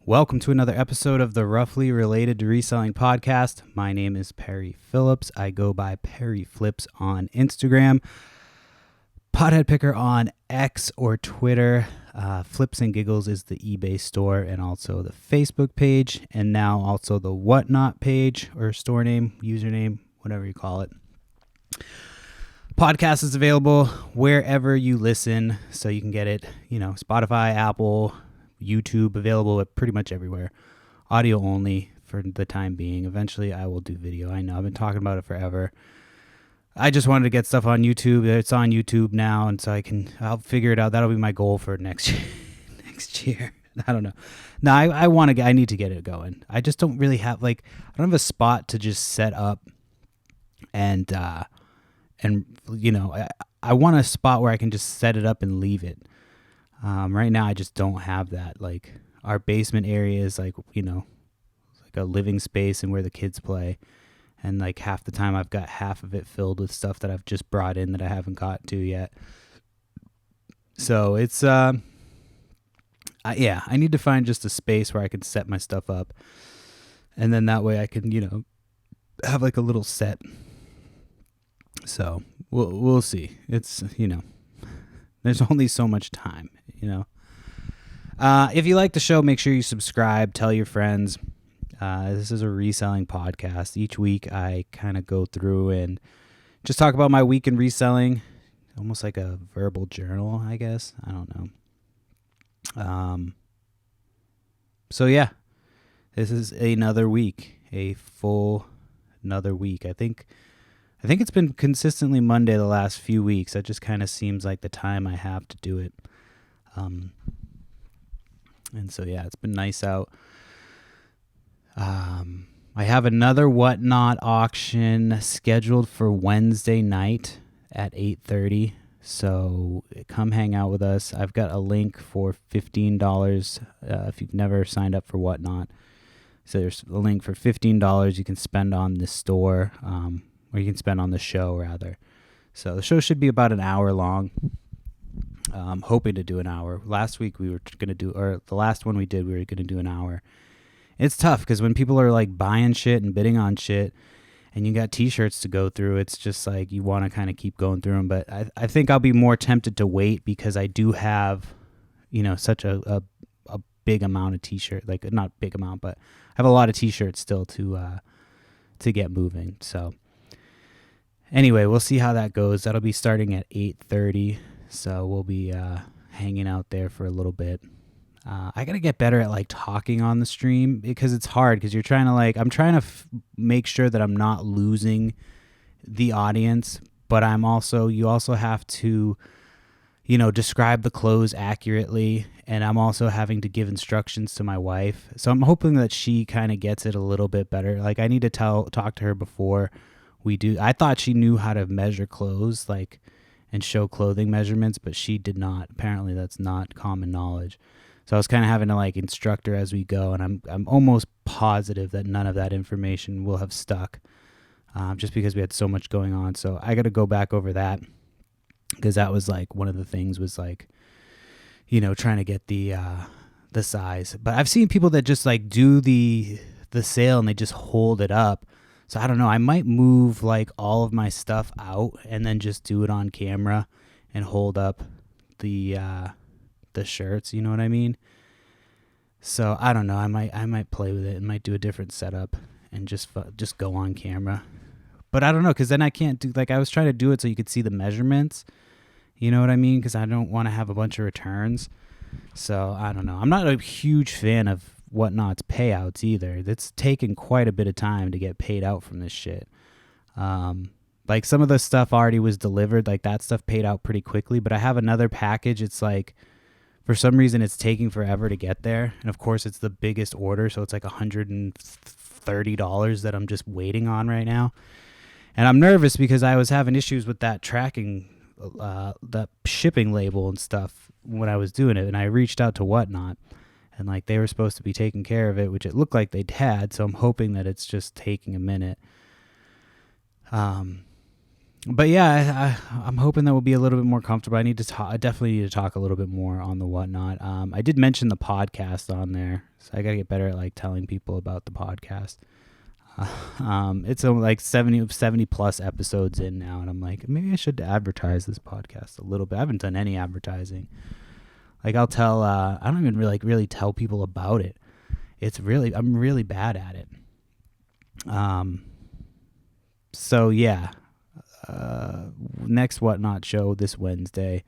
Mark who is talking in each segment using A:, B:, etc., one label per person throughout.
A: Welcome to another episode of the Roughly Related to Reselling podcast. My name is Perry Phillips. I go by Perry Flips on Instagram, Pothead Picker on X or Twitter. Flips and Giggles is the eBay store and also the Facebook page, and now also the Whatnot page or store name, username, whatever you call it. Podcast is available wherever you listen, so you can get it, Spotify, Apple, YouTube, available at pretty much everywhere. Audio only for the time being. Eventually I will do video. I know I've been talking about it forever. I just wanted to get stuff on YouTube. It's on YouTube now, and so I'll figure it out. That'll be my goal for next year. Next year. I don't know. No, I need to get it going. I just don't really have I don't have a spot to just set up and I want a spot where I can just set it up and leave it. Right now I just don't have that. Like, our basement area is like a living space and where the kids play. And like half the time I've got half of it filled with stuff that I've just brought in that I haven't got to yet. So it's, I need to find just a space where I can set my stuff up. And then that way I can, have like a little set. So we'll see. It's, there's only so much time, If you like the show, make sure you subscribe, tell your friends. This is a reselling podcast. Each week I kind of go through and just talk about my week in reselling, almost like a verbal journal, I guess. I don't know. So yeah, this is another week, another week. I think it's been consistently Monday the last few weeks. That just kind of seems like the time I have to do it. And so, yeah, it's been nice out. I have another Whatnot auction scheduled for Wednesday night at 8:30. So come hang out with us. I've got a link for $15 if you've never signed up for Whatnot. So there's a link for $15 you can spend on the store, or you can spend on the show, rather. So the show should be about an hour long. I'm hoping to do an hour. Last week we were going to do, or the last one we did, we were going to do an hour. It's tough because when people are like buying shit and bidding on shit and you got t-shirts to go through, it's just like you want to kind of keep going through them. But I think I'll be more tempted to wait because I do have, such a big amount of t-shirt, like not big amount, but I have a lot of t-shirts still to get moving. So anyway, we'll see how that goes. That'll be starting at 8:30. So we'll be hanging out there for a little bit. I got to get better at like talking on the stream because it's hard because you're trying to I'm trying to make sure that I'm not losing the audience, but you also have to, describe the clothes accurately. And I'm also having to give instructions to my wife. So I'm hoping that she kind of gets it a little bit better. Like, I need to talk to her before we do. I thought she knew how to measure clothes, and show clothing measurements, but she did not. Apparently that's not common knowledge. So I was kind of having to instruct her as we go, and I'm almost positive that none of that information will have stuck, just because we had so much going on. So I got to go back over that because that was one of the things was trying to get the size. But I've seen people that just do the sale and they just hold it up. So I don't know. I might move all of my stuff out and then just do it on camera and hold up the shirts. You know what I mean? So I don't know. I might play with it and might do a different setup and just go on camera. But I don't know, because then I can't do I was trying to do it so you could see the measurements. You know what I mean? Because I don't want to have a bunch of returns. So I don't know. I'm not a huge fan of Whatnot's payouts either. It's taken quite a bit of time to get paid out from this shit. Some of the stuff already was delivered. That stuff paid out pretty quickly. But I have another package. It's for some reason it's taking forever to get there. And of course it's the biggest order. So it's $130 that I'm just waiting on right now. And I'm nervous because I was having issues with that tracking, the shipping label and stuff when I was doing it. And I reached out to Whatnot. And they were supposed to be taking care of it, which it looked like they'd had. So I'm hoping that it's just taking a minute. And But yeah, I'm hoping that we'll be a little bit more comfortable. I definitely need to talk a little bit more on the whatnot. I did mention the podcast on there, so I gotta get better at like telling people about the podcast. It's like 70 plus episodes in now, and I'm like, maybe I should advertise this podcast a little bit. I haven't done any advertising. Like I'll tell, I don't even really tell people about it. I'm really bad at it. So yeah, next whatnot show this Wednesday.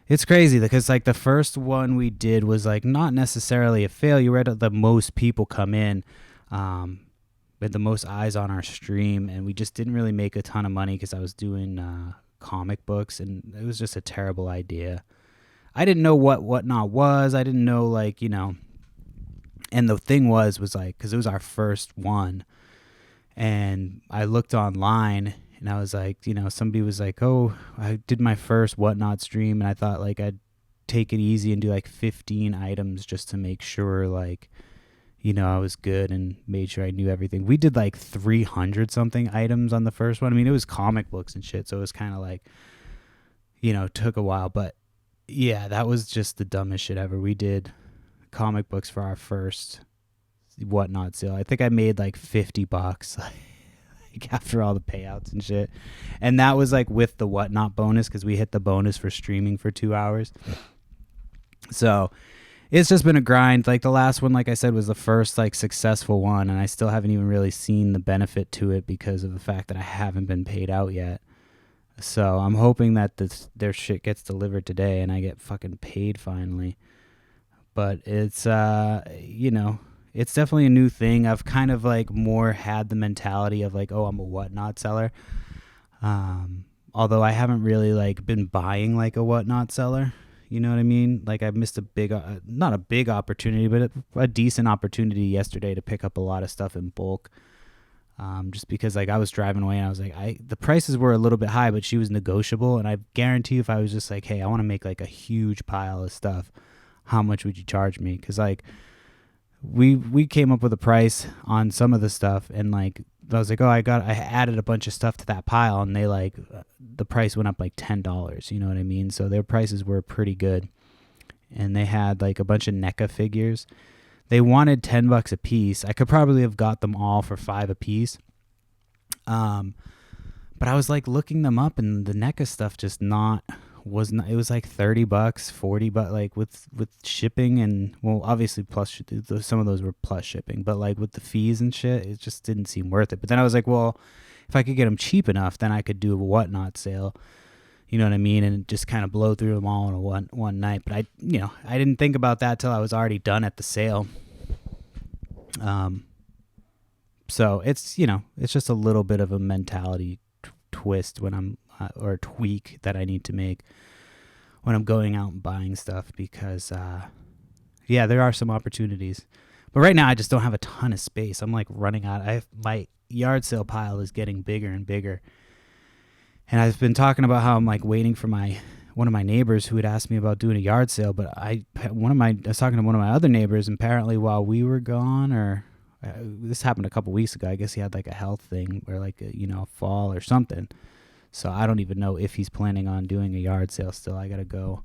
A: It's crazy because like the first one we did was like not necessarily a failure. We had the most people come in. We had the most eyes on our stream, and we just didn't really make a ton of money because I was doing comic books, and it was just a terrible idea. I didn't know what whatnot was. I didn't know and the thing was like, because it was our first one, and I looked online, and I was like, somebody was like, oh, I did my first whatnot stream, and I thought like I'd take it easy and do like 15 items just to make sure like, I was good and made sure I knew everything. We did like 300 something items on the first one. I mean, it was comic books and shit, so it was kind of like, took a while. But yeah, that was just the dumbest shit ever. We did comic books for our first whatnot sale. I think I made like $50 like after all the payouts and shit. And that was like with the whatnot bonus, because we hit the bonus for streaming for 2 hours. So it's just been a grind. Like the last one, like I said, was the first like successful one, and I still haven't even really seen the benefit to it because of the fact that I haven't been paid out yet. So I'm hoping that their shit gets delivered today and I get fucking paid finally. But it's it's definitely a new thing. I've kind of like more had the mentality of like, oh, I'm a whatnot seller. Although I haven't really like been buying like a whatnot seller. You know what I mean? Like I missed a big, not a big opportunity, but a decent opportunity yesterday to pick up a lot of stuff in bulk. Just because like I was driving away and I was like, the prices were a little bit high, but she was negotiable. And I guarantee you if I was just like, hey, I want to make like a huge pile of stuff, how much would you charge me? Because like we came up with a price on some of the stuff, and like I was like, oh, I added a bunch of stuff to that pile, and they like the price went up like $10. You know what I mean? So their prices were pretty good, and they had like a bunch of NECA figures. They wanted $10 a piece. I could probably have got them all for $5 a piece. But I was like looking them up, and the NECA stuff just was not. It was like $30, $40, like with shipping, and well, obviously plus some of those were plus shipping, but like with the fees and shit, it just didn't seem worth it. But then I was like, well, if I could get them cheap enough, then I could do a whatnot sale. You know what I mean? And just kind of blow through them all in one night. But I didn't think about that till I was already done at the sale. So it's just a little bit of a mentality twist when I'm or tweak that I need to make when I'm going out and buying stuff, because there are some opportunities, but right now I just don't have a ton of space. I'm like running out. My yard sale pile is getting bigger and bigger, and I've been talking about how I'm like waiting for one of my neighbors who had asked me about doing a yard sale, but I was talking to one of my other neighbors, and apparently while we were gone, or this happened a couple weeks ago, I guess he had like a health thing where like a fall or something. So I don't even know if he's planning on doing a yard sale still. I got to go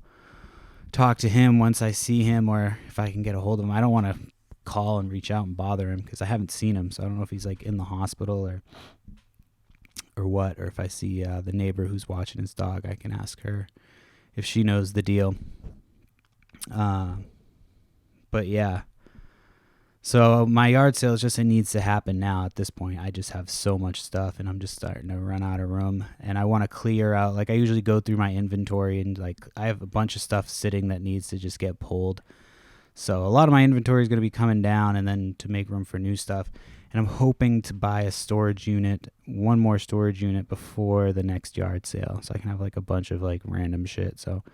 A: talk to him once I see him, or if I can get a hold of him. I don't want to call and reach out and bother him because I haven't seen him. So I don't know if he's like in the hospital or what, or if I see the neighbor who's watching his dog, I can ask her if she knows the deal. But yeah. So my yard sale just it needs to happen now at this point. I just have so much stuff, and I'm just starting to run out of room, and I want to clear out. Like I usually go through my inventory, and like I have a bunch of stuff sitting that needs to just get pulled. So a lot of my inventory is going to be coming down, and then to make room for new stuff. And I'm hoping to buy a storage unit, one more storage unit before the next yard sale, so I can have like a bunch of like random shit. So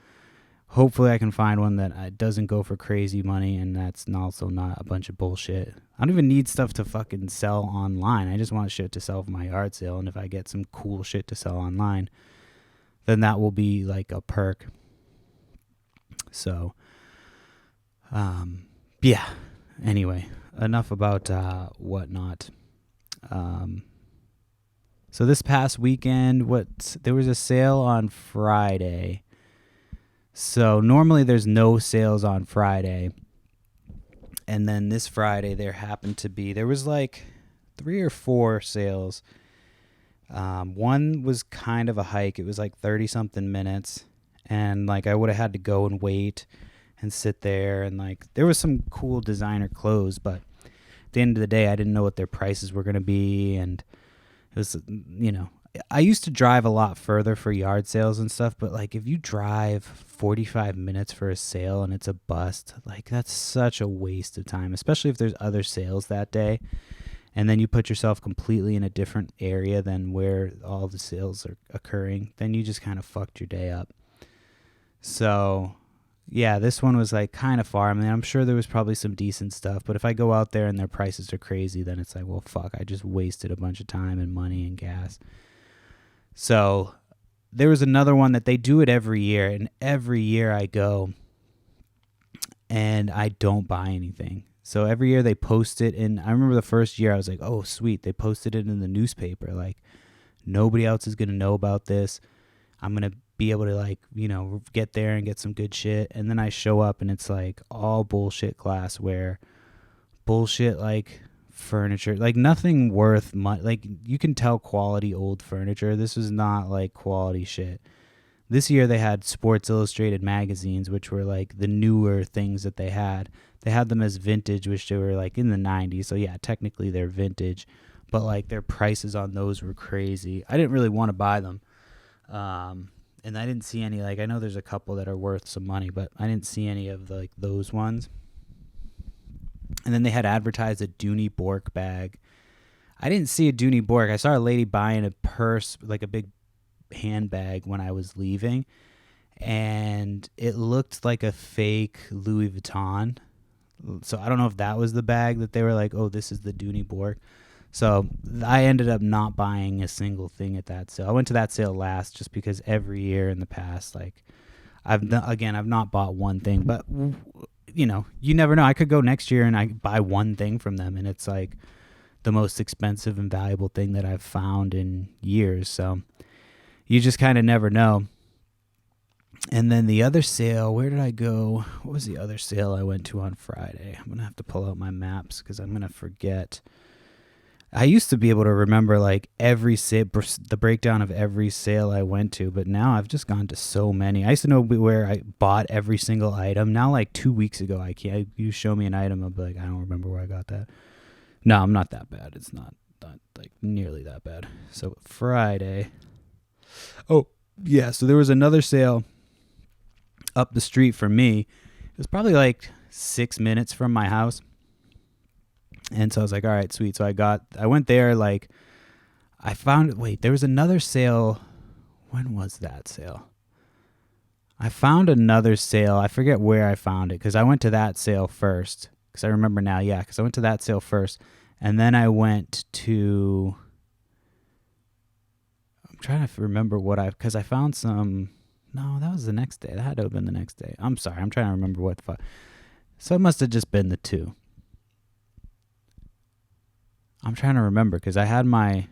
A: hopefully I can find one that doesn't go for crazy money, and that's also not a bunch of bullshit. I don't even need stuff to fucking sell online. I just want shit to sell for my yard sale, and if I get some cool shit to sell online, then that will be like a perk. So, yeah. Anyway, enough about whatnot. So this past weekend, there was a sale on Friday. So normally there's no sales on Friday. And then this Friday there was like 3 or 4 sales. One was kind of a hike. It was like 30 something minutes. And like I would have had to go and wait and sit there. And like there was some cool designer clothes, but at the end of the day, I didn't know what their prices were going to be. And it was, I used to drive a lot further for yard sales and stuff, but like if you drive 45 minutes for a sale and it's a bust, like that's such a waste of time, especially if there's other sales that day. And then you put yourself completely in a different area than where all the sales are occurring, then you just kind of fucked your day up. So yeah, this one was like kind of far. I mean, I'm sure there was probably some decent stuff, but if I go out there and their prices are crazy, then it's like, well, fuck, I just wasted a bunch of time and money and gas. So there was another one that they do it every year, and every year I go and I don't buy anything. So every year they post it, and I remember the first year I was like, oh, sweet, they posted it in the newspaper. Like, nobody else is going to know about this. I'm going to be able to, like, get there and get some good shit. And then I show up, and it's like all bullshit glassware, bullshit, like, furniture, like nothing worth much. Like, you can tell quality old furniture. This was not like quality shit. This year they had Sports Illustrated magazines, which were like the newer things that they had. They had them as vintage, which they were like in the 90s. So yeah, technically they're vintage, but like their prices on those were crazy. I didn't really want to buy them. And I didn't see any, like, I know there's a couple that are worth some money, but I didn't see any of like those ones. And then they had advertised a Dooney Bork bag. I didn't see a Dooney Bork. I saw a lady buying a purse, like a big handbag, when I was leaving, and it looked like a fake Louis Vuitton. So I don't know if that was the bag that they were like, oh, this is the Dooney Bork. So I ended up not buying a single thing at that sale. I went to that sale last just because every year in the past, like, I've not bought one thing, but you never know. I could go next year and I buy one thing from them, and it's like the most expensive and valuable thing that I've found in years. So you just kind of never know. And then the other sale, where did I go? What was the other sale I went to on Friday? I'm going to have to pull out my maps because I'm going to forget. I used to be able to remember like every sale, the breakdown of every sale I went to, but now I've just gone to so many. I used to know where I bought every single item. Now, like 2 weeks ago, you show me an item, I'll be like, I don't remember where I got that. No, I'm not that bad. It's not like nearly that bad. So Friday. Oh, yeah. So there was another sale up the street from me. It was probably like 6 minutes from my house. And so I was like, all right, sweet. So I went there, like, there was another sale. When was that sale? I found another sale. I forget where I found it because I went to that sale first. Because I remember now, yeah, because I went to that sale first. And then I went to, I'm trying to remember because I found some, no, that was the next day. That had to have been the next day. I'm sorry. I'm trying to remember what. So it must have just been the two. I'm trying to remember because I had my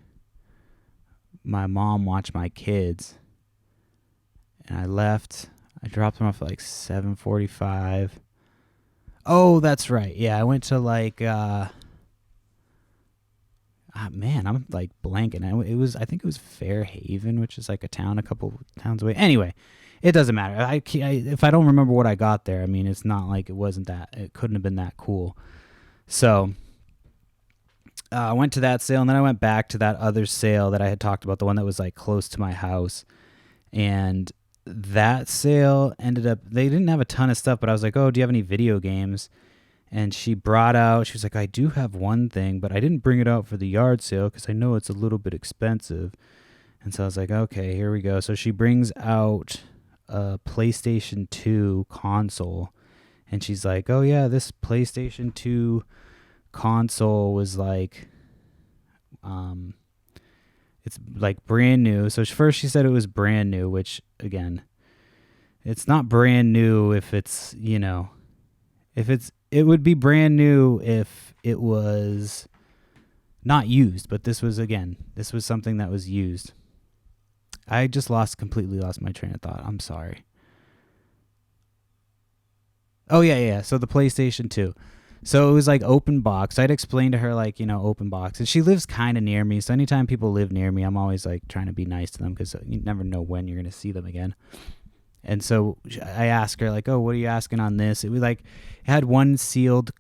A: mom watch my kids, and I left. I dropped them off at like 7:45. Oh, that's right. Yeah, I went to like, man, I'm like blanking. I think it was Fairhaven, which is like a town a couple towns away. Anyway, it doesn't matter. If I don't remember what I got there, I mean, it's not like it couldn't have been that cool. So I went to that sale, and then I went back to that other sale that I had talked about, the one that was like close to my house. And that sale ended up, they didn't have a ton of stuff, but I was like, oh, do you have any video games? And she was like, I do have one thing, but I didn't bring it out for the yard sale because I know it's a little bit expensive. And so I was like, okay, here we go. So she brings out a PlayStation 2 console, and she's like, oh yeah, this PlayStation 2 console was like, it's like brand new. So first she said it was brand new, which again, it's not brand new if it's, it would be brand new if it was Not used, but this was something that was used. I just completely lost my train of thought. I'm sorry. Oh, yeah. So the PlayStation 2. So it was like open box. I'd explain to her, like, open box. And she lives kind of near me. So anytime people live near me, I'm always like trying to be nice to them because you never know when you're going to see them again. And so I asked her, like, oh, what are you asking on this? It had one sealed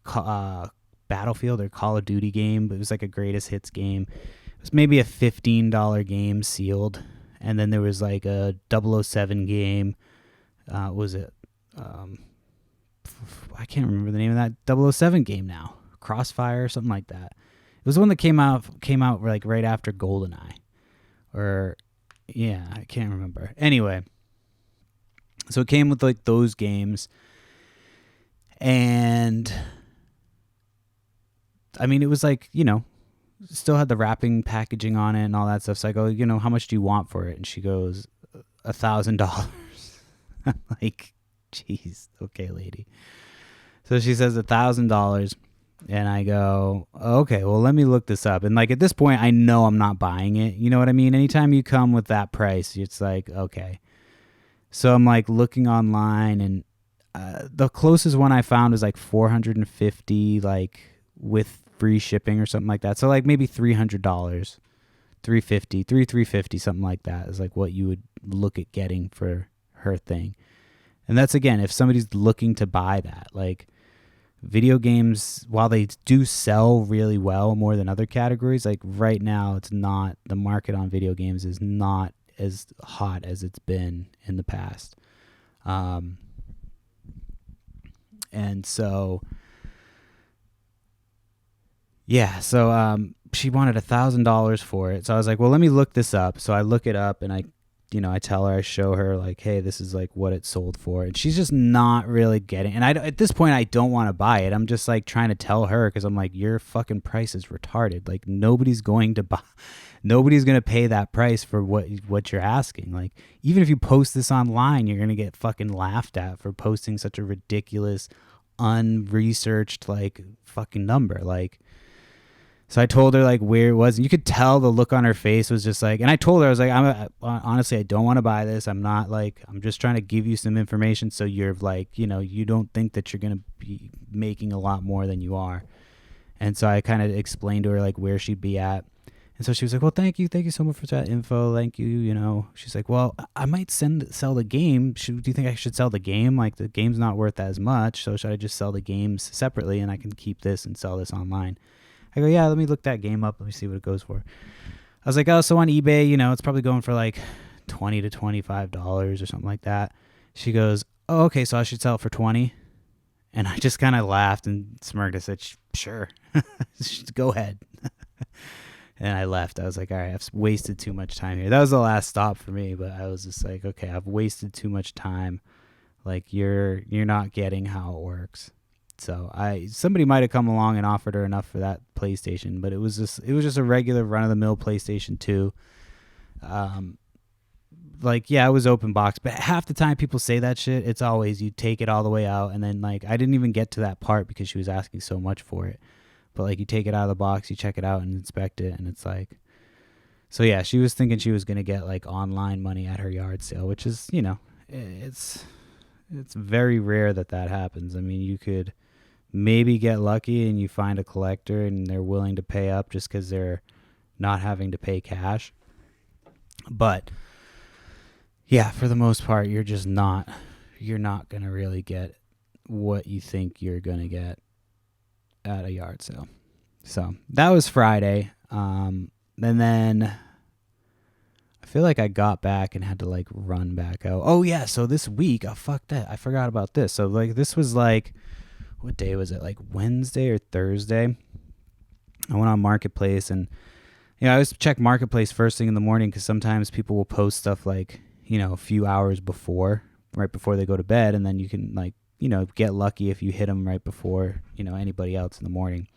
A: Battlefield or Call of Duty game, but it was like a greatest hits game. It was maybe a $15 game sealed. And then there was like a 007 game. Was it? I can't remember the name of that 007 game now. Crossfire or something like that. It was the one that came out like right after GoldenEye. Or, yeah, I can't remember. Anyway, so it came with like those games. And, I mean, it was like, still had the wrapping packaging on it and all that stuff. So I go, how much do you want for it? And she goes, $1,000. I'm like, jeez, okay, lady. So she says $1,000, and I go, okay, well, let me look this up. And like at this point, I know I'm not buying it. You know what I mean? Anytime you come with that price, it's like, okay. So I'm like looking online, and the closest one I found was like $450, like with free shipping or something like that. So like maybe $300, $350, something like that is like what you would look at getting for her thing. And that's, again, if somebody's looking to buy that. Like, video games, while they do sell really well more than other categories, like right now it's not, the market on video games is not as hot as it's been in the past. And so, yeah, so she wanted $1,000 for it. So I was like, well, let me look this up. So I look it up, and I tell her, I show her, like, hey, this is like what it sold for. And she's just not really getting, and at this point, I don't want to buy it. I'm just like trying to tell her, because I'm like, your fucking price is retarded. Like, nobody's going to pay that price for what you're asking. Like, even if you post this online, you're going to get fucking laughed at for posting such a ridiculous, unresearched, like, fucking number. Like, so I told her like where it was, and you could tell the look on her face was just like, and I told her, I was like, honestly, I don't want to buy this. I'm not like, I'm just trying to give you some information so you're like, you don't think that you're going to be making a lot more than you are. And so I kind of explained to her like where she'd be at. And so she was like, well, thank you so much for that info. Thank you. She's like, well, I might sell the game. Do you think I should sell the game? Like, the game's not worth as much. So should I just sell the games separately, and I can keep this and sell this online? I go, yeah, let me look that game up. Let me see what it goes for. I was like, oh, so on eBay, it's probably going for like $20 to $25 or something like that. She goes, oh, okay, so I should sell it for $20. And I just kind of laughed and smirked. I said, sure, go ahead. And I left. I was like, all right, I've wasted too much time here. That was the last stop for me, but I was just like, okay, I've wasted too much time. Like, you're not getting how it works. So somebody might have come along and offered her enough for that PlayStation, but it was just a regular run of the mill PlayStation 2. Like, yeah, it was open box, but half the time people say that shit, it's always you take it all the way out, and then like I didn't even get to that part because she was asking so much for it. But like, you take it out of the box, you check it out and inspect it, and it's like, so yeah, she was thinking she was gonna get like online money at her yard sale, which is, it's very rare that happens. I mean, you could maybe get lucky and you find a collector and they're willing to pay up just because they're not having to pay cash. But yeah, for the most part, you're not going to really get what you think you're going to get at a yard sale. So that was Friday. And then I feel like I got back and had to like run back out. Oh yeah. So this week, fuck that. I forgot about this. So like, this was like, what day was it? Like Wednesday or Thursday. I went on Marketplace, and I always check Marketplace first thing in the morning because sometimes people will post stuff like, a few hours before, right before they go to bed, and then you can like, get lucky if you hit them right before, anybody else in the morning.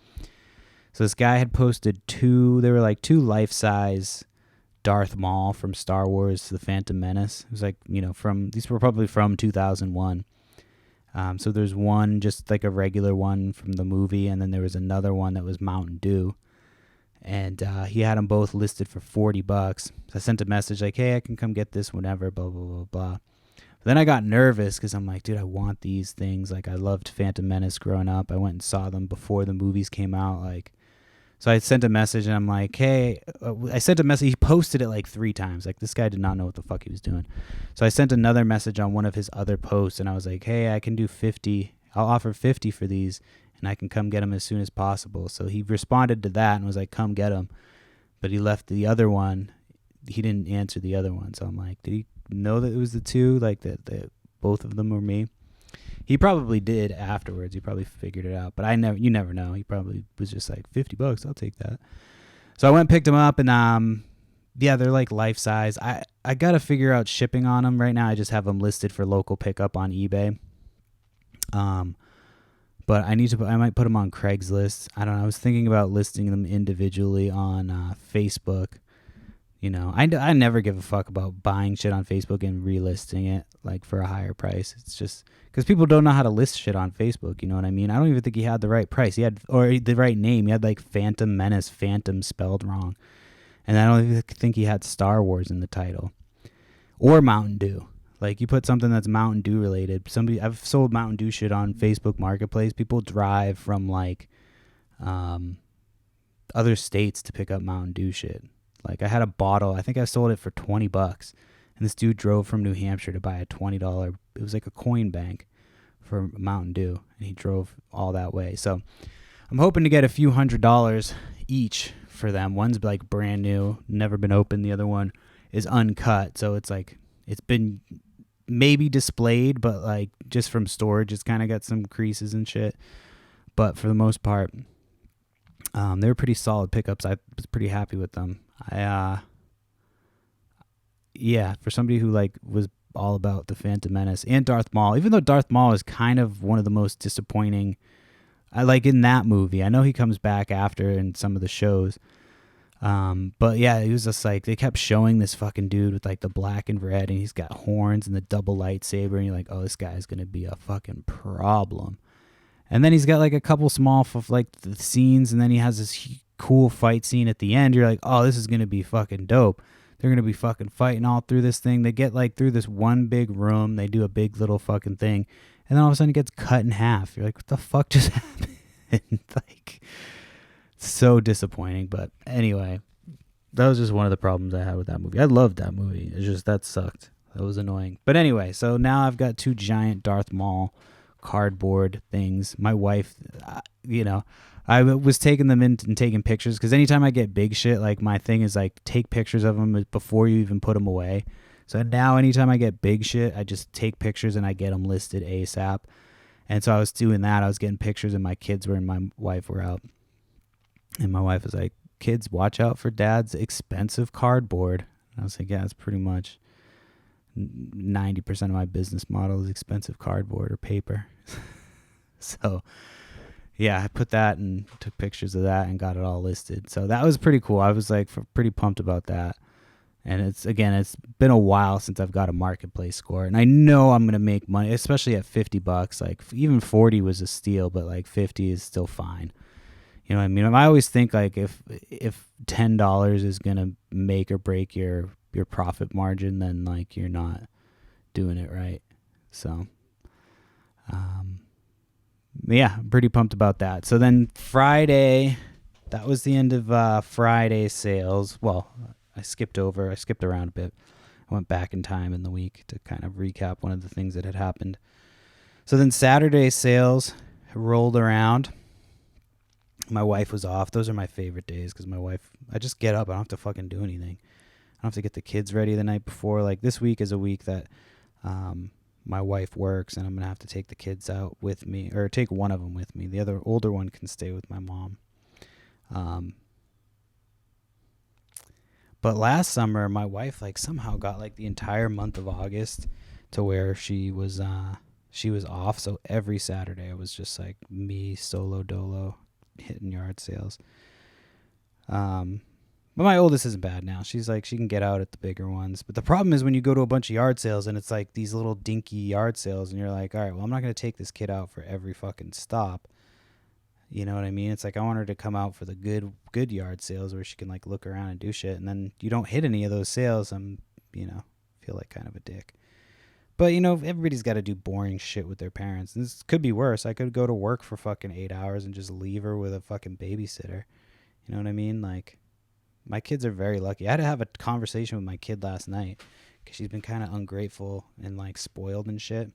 A: So this guy had posted they were like 2 life-size Darth Maul from Star Wars The Phantom Menace. It was like, these were probably from 2001. So there's one, just like a regular one from the movie, and then there was another one that was Mountain Dew. and he had them both listed for $40. So I sent a message like, hey, I can come get this whenever, blah, blah, blah, blah. But then I got nervous because I'm like, dude, I want these things. Like, I loved Phantom Menace growing up. I went and saw them before the movies came out. Like, so I sent a message, and I'm like, hey, I sent a message. He posted it like 3 times. Like, this guy did not know what the fuck he was doing. So I sent another message on one of his other posts, and I was like, hey, I can do 50. I'll offer 50 for these, and I can come get them as soon as possible. So he responded to that and was like, come get them. But he left the other one. He didn't answer the other one. So I'm like, did he know that it was the 2? Like, that both of them were me? He probably did afterwards. He probably figured it out. But you never know. He probably was just like, $50, I'll take that. So I went and picked them up, and yeah, they're like life size. I got to figure out shipping on them right now. I just have them listed for local pickup on eBay. But I might put them on Craigslist. I don't know. I was thinking about listing them individually on Facebook. You know, I never give a fuck about buying shit on Facebook and relisting it like for a higher price. It's just because people don't know how to list shit on Facebook. You know what I mean? I don't even think he had the right price. Or the right name. He had like Phantom Menace, Phantom spelled wrong. And I don't even think he had Star Wars in the title or Mountain Dew. Like, you put something that's Mountain Dew related. I've sold Mountain Dew shit on Facebook Marketplace. People drive from like other states to pick up Mountain Dew shit. Like, I had a bottle. I think I sold it for $20, and this dude drove from New Hampshire to buy a $20. It was like a coin bank for Mountain Dew, and he drove all that way. So I'm hoping to get a few $100s each for them. One's like brand new, never been opened. The other one is uncut, so it's like it's been maybe displayed, but like just from storage, it's kind of got some creases and shit. But for the most part, they were pretty solid pickups. I was pretty happy with them. Yeah, for somebody who like was all about the Phantom Menace and Darth Maul, even though Darth Maul is kind of one of the most disappointing, I like in that movie. I know he comes back after in some of the shows. But yeah, he was just like, they kept showing this fucking dude with like the black and red, and he's got horns and the double lightsaber, and you're like, oh, this guy's going to be a fucking problem. And then he's got like a couple small like the scenes, and then he has this cool fight scene at the end. You're like, oh, this is going to be fucking dope. They're going to be fucking fighting all through this thing. They get like through this one big room. They do a big little fucking thing. And then all of a sudden it gets cut in half. You're like, what the fuck just happened? Like, so disappointing. But anyway, that was just one of the problems I had with that movie. I loved that movie. It's just, that sucked. That was annoying. But anyway, so now I've got 2 giant Darth Maul cardboard things. My wife, I was taking them in and taking pictures, because anytime I get big shit, like, my thing is like, take pictures of them before you even put them away. So now anytime I get big shit, I just take pictures and I get them listed ASAP. And so I was doing that. I was getting pictures, and my kids were and my wife were out. And my wife was like, kids, watch out for dad's expensive cardboard. And I was like, yeah, it's pretty much 90% of my business model is expensive cardboard or paper. So yeah, I put that and took pictures of that and got it all listed. So that was pretty cool. I was like pretty pumped about that. And it's been a while since I've got a marketplace score, and I know I'm going to make money, especially at $50. Like, even 40 was a steal, but like 50 is still fine. You know what I mean? I always think like if $10 is going to make or break your profit margin, then like you're not doing it right. So, yeah, I'm pretty pumped about that. So then Friday, that was the end of Friday sales. Well, I skipped around a bit. I went back in time in the week to kind of recap one of the things that had happened. So then Saturday sales rolled around. My wife was off. Those are my favorite days, because I just get up. I don't have to fucking do anything. I don't have to get the kids ready the night before. Like, this week is a week that my wife works, and I'm going to have to take the kids out with me, or take one of them with me. The other older one can stay with my mom. But last summer, my wife like somehow got like the entire month of August to where she was off. So every Saturday it was just like me solo dolo hitting yard sales. But my oldest isn't bad now. She's like, she can get out at the bigger ones. But the problem is when you go to a bunch of yard sales and it's like these little dinky yard sales, and you're like, all right, well, I'm not going to take this kid out for every fucking stop. You know what I mean? It's like I want her to come out for the good yard sales where she can like look around and do shit. And then you don't hit any of those sales, I'm, feel like kind of a dick. But, everybody's got to do boring shit with their parents. This could be worse. I could go to work for fucking 8 hours and just leave her with a fucking babysitter. You know what I mean? Like, my kids are very lucky. I had to have a conversation with my kid last night because she's been kind of ungrateful and, like, spoiled and shit.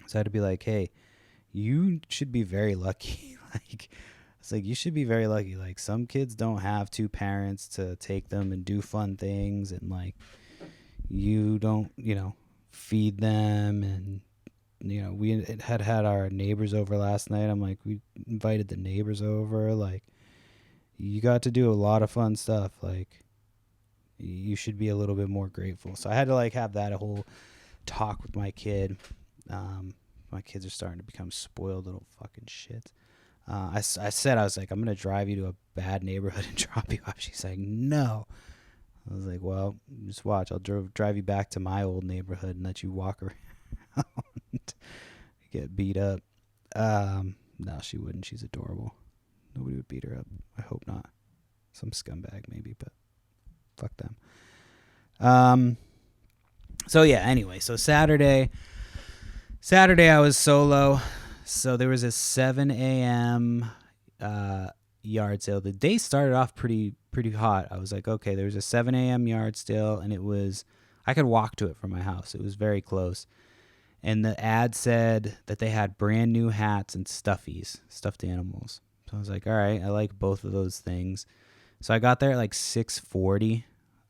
A: So I had to be like, hey, you should be very lucky. Like, it's like, you should be very lucky. Like, some kids don't have two parents to take them and do fun things. And, like, you don't, feed them. And, we had our neighbors over last night. I'm like, we invited the neighbors over. Like, you got to do a lot of fun stuff. Like, you should be a little bit more grateful. So I had to, like, have that whole talk with my kid. My kids are starting to become spoiled little fucking shits. I said, I was like, I'm going to drive you to a bad neighborhood and drop you off. She's like, no. I was like, well, just watch. I'll drive you back to my old neighborhood and let you walk around. Get beat up. No, she wouldn't. She's adorable. Nobody would beat her up. I hope not. Some scumbag maybe, but fuck them. So yeah, anyway, so Saturday I was solo. So there was a 7 a.m. Yard sale. The day started off pretty hot. I was like, okay, there was a 7 a.m. yard sale, and I could walk to it from my house. It was very close. And the ad said that they had brand new hats and stuffies, stuffed animals. So I was like, all right, I like both of those things. So I got there at like 6:40.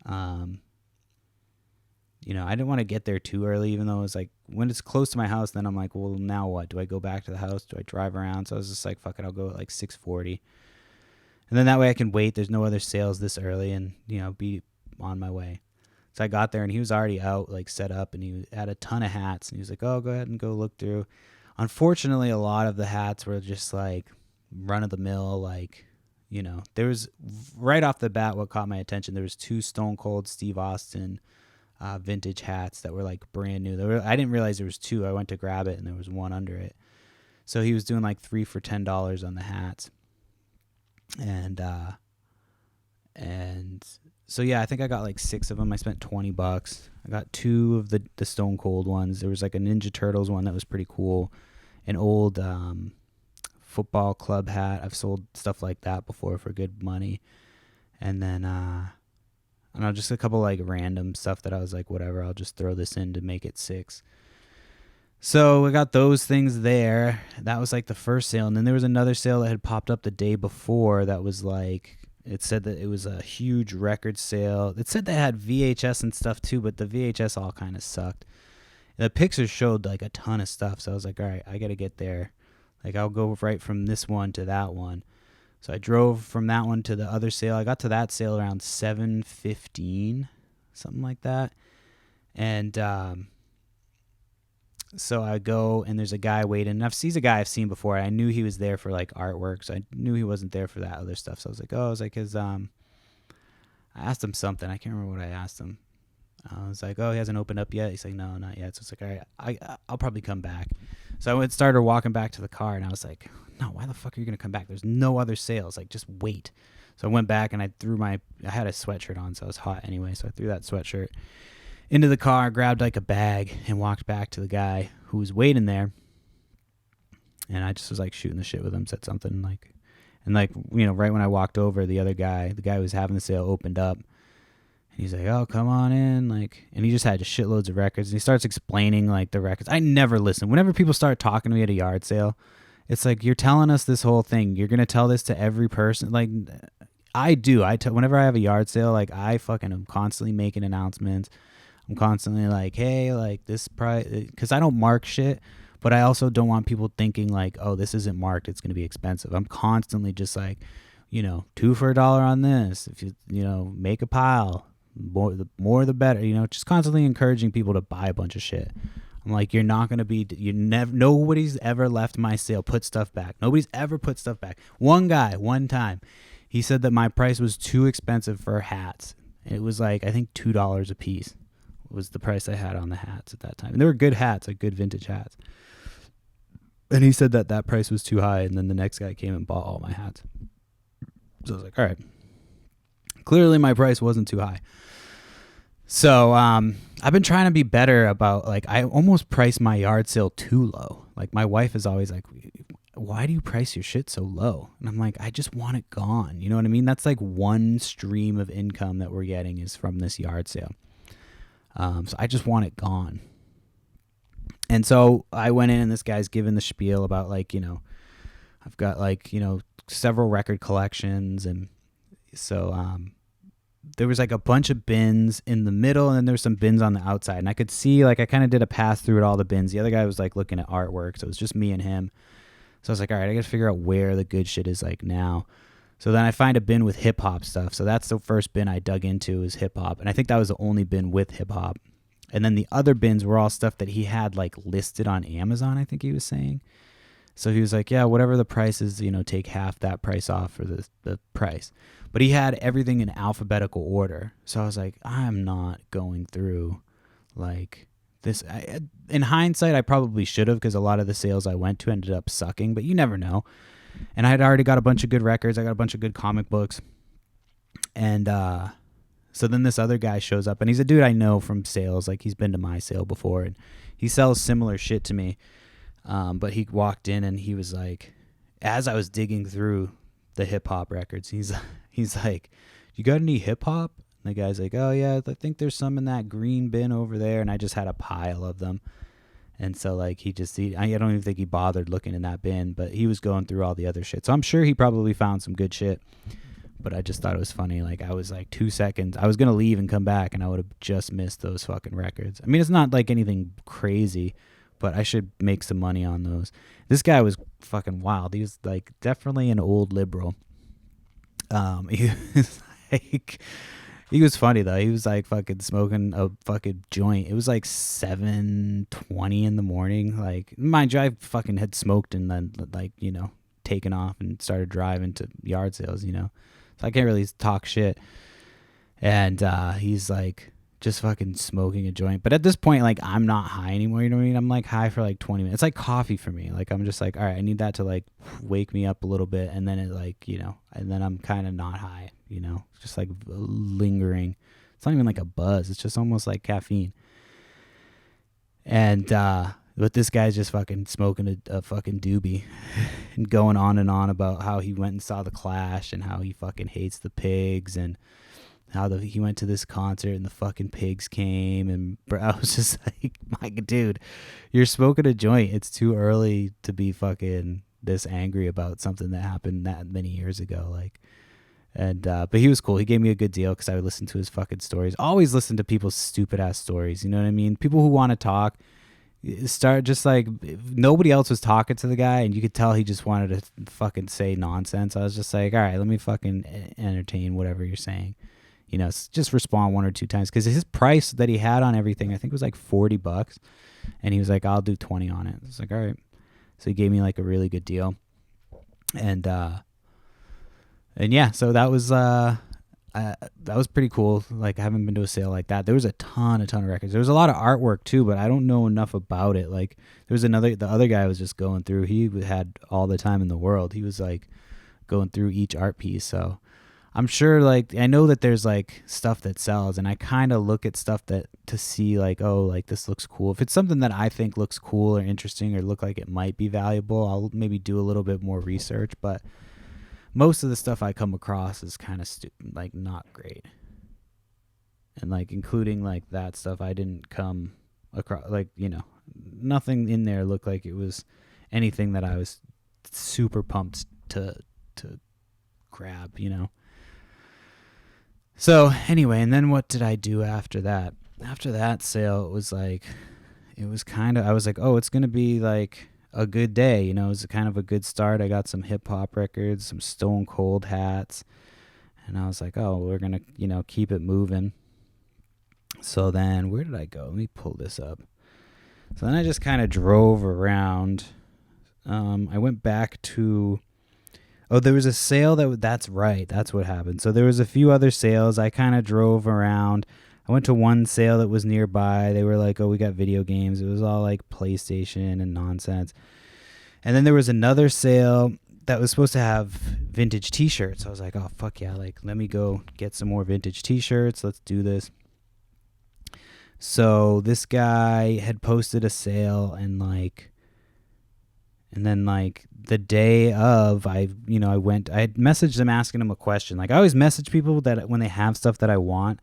A: I didn't want to get there too early, even though it was like, when it's close to my house, then I'm like, well, now what? Do I go back to the house? Do I drive around? So I was just like, fuck it, I'll go at like 6:40. And then that way I can wait. There's no other sales this early and, be on my way. So I got there and he was already out, like set up, and he had a ton of hats. And he was like, oh, go ahead and go look through. Unfortunately, a lot of the hats were just like run of the mill, like, there was right off the bat what caught my attention. There was 2 Stone Cold Steve Austin vintage hats that were like brand new. I didn't realize there was 2. I went to grab it and there was one under it. So he was doing like 3 for $10 on the hats. And so yeah, I think I got like 6 of them. I spent $20. I got 2 of the Stone Cold ones. There was like a Ninja Turtles one that was pretty cool. An old football club hat. I've sold stuff like that before for good money. And then I don't know, just a couple like random stuff that I was like, whatever, I'll just throw this in to make it 6. So I got those things there. That was like the first sale. And then there was another sale that had popped up the day before that was like, it said that it was a huge record sale. It said they had VHS and stuff too, but the VHS all kind of sucked. The pictures showed like a ton of stuff. So I was like, all right, I got to get there. Like, I'll go right from this one to that one. So I drove from that one to the other sale. I got to that sale around 7:15, something like that. And so I go, and there's a guy waiting. And he's a guy I've seen before. I knew he was there for like artwork, so I knew he wasn't there for that other stuff. So I was like, I asked him something. I can't remember what I asked him. I was like, oh, he hasn't opened up yet. He's like, no, not yet. So it's like, all right, I'll probably come back. So I started walking back to the car, and I was like, no, why the fuck are you going to come back? There's no other sales. Like, just wait. So I went back, and I had a sweatshirt on, so it was hot anyway. So I threw that sweatshirt into the car, grabbed like a bag, and walked back to the guy who was waiting there. And I just was like shooting the shit with him, said something like, and like, right when I walked over, the guy who was having the sale opened up. He's like, oh, come on in. Like, and he just had just shitloads of records. And he starts explaining like the records. I never listen. Whenever people start talking to me at a yard sale, it's like, you're telling us this whole thing. You're going to tell this to every person. Like, I do. Whenever I have a yard sale, like, I fucking am constantly making announcements. I'm constantly like, hey, like this price, because I don't mark shit, but I also don't want people thinking like, oh, this isn't marked, it's going to be expensive. I'm constantly just like, 2 for $1 on this. If you make a pile. The more the better, just constantly encouraging people to buy a bunch of shit. I'm like, you're not going to be, nobody's ever left my sale, put stuff back. Nobody's ever put stuff back. One guy, one time, he said that my price was too expensive for hats. It was like, I think $2 a piece was the price I had on the hats at that time. And they were good hats, like good vintage hats. And he said that that price was too high, and then the next guy came and bought all my hats. So I was like, all right. Clearly my price wasn't too high. So I've been trying to be better about, like, I almost priced my yard sale too low. Like, my wife is always like, why do you price your shit so low? And I'm like, I just want it gone. You know what I mean? That's like one stream of income that we're getting is from this yard sale. So I just want it gone. And so I went in and this guy's giving the spiel about, like, you know, I've got, like, you know, several record collections. And so there was like a bunch of bins in the middle, and then there was some bins on the outside. And I could see, like, I kind of did a pass through at all the bins. The other guy was like looking at artwork. So it was just me and him. So I was like, all right, I got to figure out where the good shit is, like, now. So then I find a bin with hip hop stuff. So that's the first bin I dug into, is hip hop. And I think that was the only bin with hip hop. And then the other bins were all stuff that he had, like, listed on Amazon, I think he was saying. So he was like, yeah, whatever the price is, you know, take half that price off for the price. But he had everything in alphabetical order. So I was like, I'm not going through, like, this. In hindsight, I probably should have, because a lot of the sales I went to ended up sucking, but you never know. And I had already got a bunch of good records. I got a bunch of good comic books. And so then this other guy shows up, and he's a dude I know from sales. Like, he's been to my sale before, and he sells similar shit to me. But he walked in, and he was like, as I was digging through the hip hop records, he's like, you got any hip hop? And the guy's like, oh yeah, I think there's some in that green bin over there. And I just had a pile of them. And so, like, I don't even think he bothered looking in that bin, but he was going through all the other shit. So I'm sure he probably found some good shit. But I just thought it was funny. Like, I was like 2 seconds. I was going to leave and come back, and I would have just missed those fucking records. I mean, it's not like anything crazy, but I should make some money on those. This guy was fucking wild. He was, like, definitely an old liberal. He was like, he was funny though. He was like fucking smoking a fucking joint. It was like 7:20 in the morning. Like, mind you, I fucking had smoked and then, like, you know, taken off and started driving to yard sales, you know. So I can't really talk shit. And he's like just fucking smoking a joint. But at this point, like, I'm not high anymore, you know what I mean? I'm like high for like 20 minutes. It's like coffee for me. Like, I'm just like, all right, I need that to like wake me up a little bit, and then it, like, you know, and then I'm kind of not high, you know, just like lingering. It's not even like a buzz. It's just almost like caffeine. And but this guy's just fucking smoking a fucking doobie and going on and on about how he went and saw the Clash and how he fucking hates the Pigs, and how he went to this concert and the fucking Pigs came. And bro, I was just like, my dude, you're smoking a joint. It's too early to be fucking this angry about something that happened that many years ago. Like, and but he was cool. He gave me a good deal because I would listen to his fucking stories. Always listen to people's stupid ass stories. You know what I mean? People who want to talk start just like, nobody else was talking to the guy, and you could tell he just wanted to fucking say nonsense. I was just like, all right, let me fucking entertain whatever you're saying. You know, just respond 1 or 2 times, because his price that he had on everything, I think, was like $40, and he was like, I'll do 20 on it. I was like, all right. So he gave me like a really good deal, and yeah, so that was pretty cool. Like, I haven't been to a sale like that. There was a ton of records. There was a lot of artwork too, but I don't know enough about it. Like, there was the other guy was just going through. He had all the time in the world. He was like going through each art piece. So I'm sure, like, I know that there's like stuff that sells, and I kind of look at stuff that to see like, oh, like, this looks cool. If it's something that I think looks cool or interesting or look like it might be valuable, I'll maybe do a little bit more research. But most of the stuff I come across is kind of like not great. And like, including like that stuff, I didn't come across, like, you know, nothing in there looked like it was anything that I was super pumped to grab, you know. So anyway, and then what did I do after that? After that sale, it was kind of, I was like, oh, it's going to be like a good day. You know, it was kind of a good start. I got some hip hop records, some Stone Cold hats. And I was like, oh, we're going to, you know, keep it moving. So then where did I go? Let me pull this up. So then I just kind of drove around. I went back to, there was a sale that's right. That's what happened. So there was a few other sales. I kind of drove around. I went to one sale that was nearby. They were like, oh, we got video games. It was all like PlayStation and nonsense. And then there was another sale that was supposed to have vintage t-shirts. I was like, oh, fuck yeah. Like, let me go get some more vintage t-shirts. Let's do this. So this guy had posted a sale, and then the day of, I had messaged him asking him a question. Like, I always message people that when they have stuff that I want,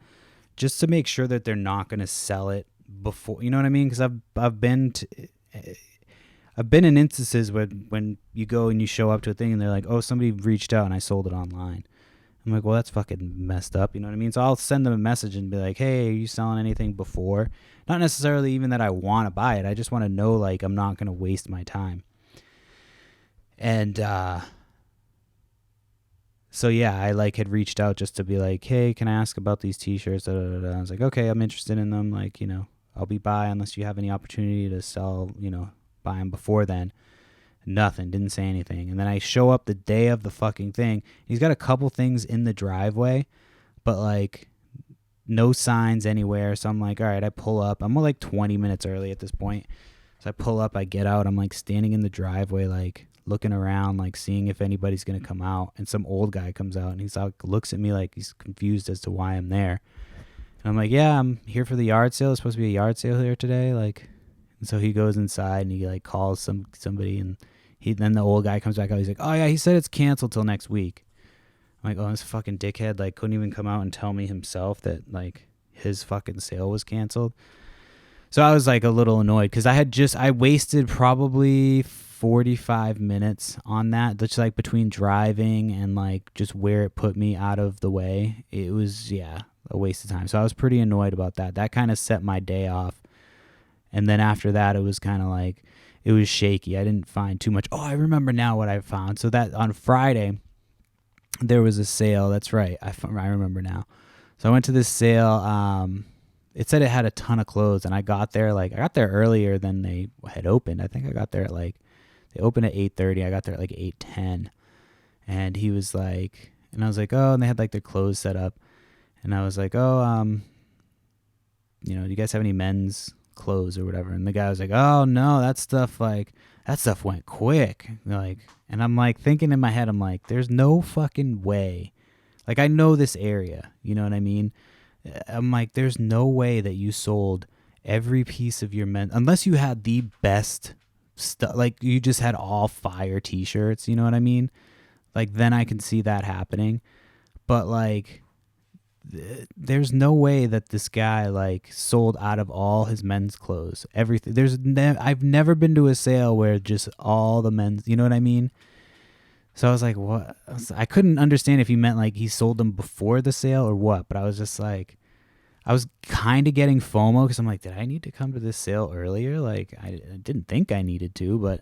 A: just to make sure that they're not going to sell it before, you know what I mean? Because I've been in instances when you go and you show up to a thing and they're like, oh, somebody reached out and I sold it online. I'm like, well, that's fucking messed up. You know what I mean? So I'll send them a message and be like, hey, are you selling anything before? Not necessarily even that I want to buy it. I just want to know, like, I'm not going to waste my time. And so yeah, I had reached out just to be like, hey, can I ask about these t-shirts? I was like, okay, I'm interested in them. Like, I'll be by unless you have any opportunity to sell, buy them before then. Nothing, didn't say anything. And then I show up the day of the fucking thing. He's got a couple things in the driveway, but no signs anywhere. So I'm like, all right, I pull up. I'm 20 minutes early at this point. So I pull up, I get out. I'm standing in the driveway, looking around, seeing if anybody's going to come out. And some old guy comes out and he's looks at me like he's confused as to why I'm there. And I'm like, yeah, I'm here for the yard sale. It's supposed to be a yard sale here today. And so he goes inside and he calls somebody, and then the old guy comes back out. He's like, oh yeah, he said it's canceled till next week. I'm like, oh, this fucking dickhead couldn't even come out and tell me himself that his fucking sale was canceled. So I was a little annoyed because I wasted probably 45 minutes on that. Just between driving and just where it put me out of the way. It was, yeah, a waste of time. So I was pretty annoyed about that. That kind of set my day off. And then after that, it was kind of it was shaky. I didn't find too much. Oh, I remember now what I found. So that on Friday, there was a sale. That's right. I remember now. So I went to this sale. It said it had a ton of clothes, and I got there earlier than they had opened. I think I got there at they opened at 8:30. I got there at 8:10. And he was and I was like, oh, and they had their clothes set up. And I was like, oh, do you guys have any men's clothes or whatever? And the guy was like, oh no, that stuff went quick. And I'm thinking in my head, I'm like, there's no fucking way. I know this area, you know what I mean? I'm like, there's no way that you sold every piece of your men, unless you had the best stuff, you just had all fire t-shirts, you know what I mean? Then I can see that happening. But there's no way that this guy sold out of all his men's clothes, everything. I've never been to a sale where just all the men's, you know what I mean? So I was like, what? I couldn't understand if he meant he sold them before the sale or what, but I was just I was kind of getting FOMO because I'm like, did I need to come to this sale earlier? I didn't think I needed to, but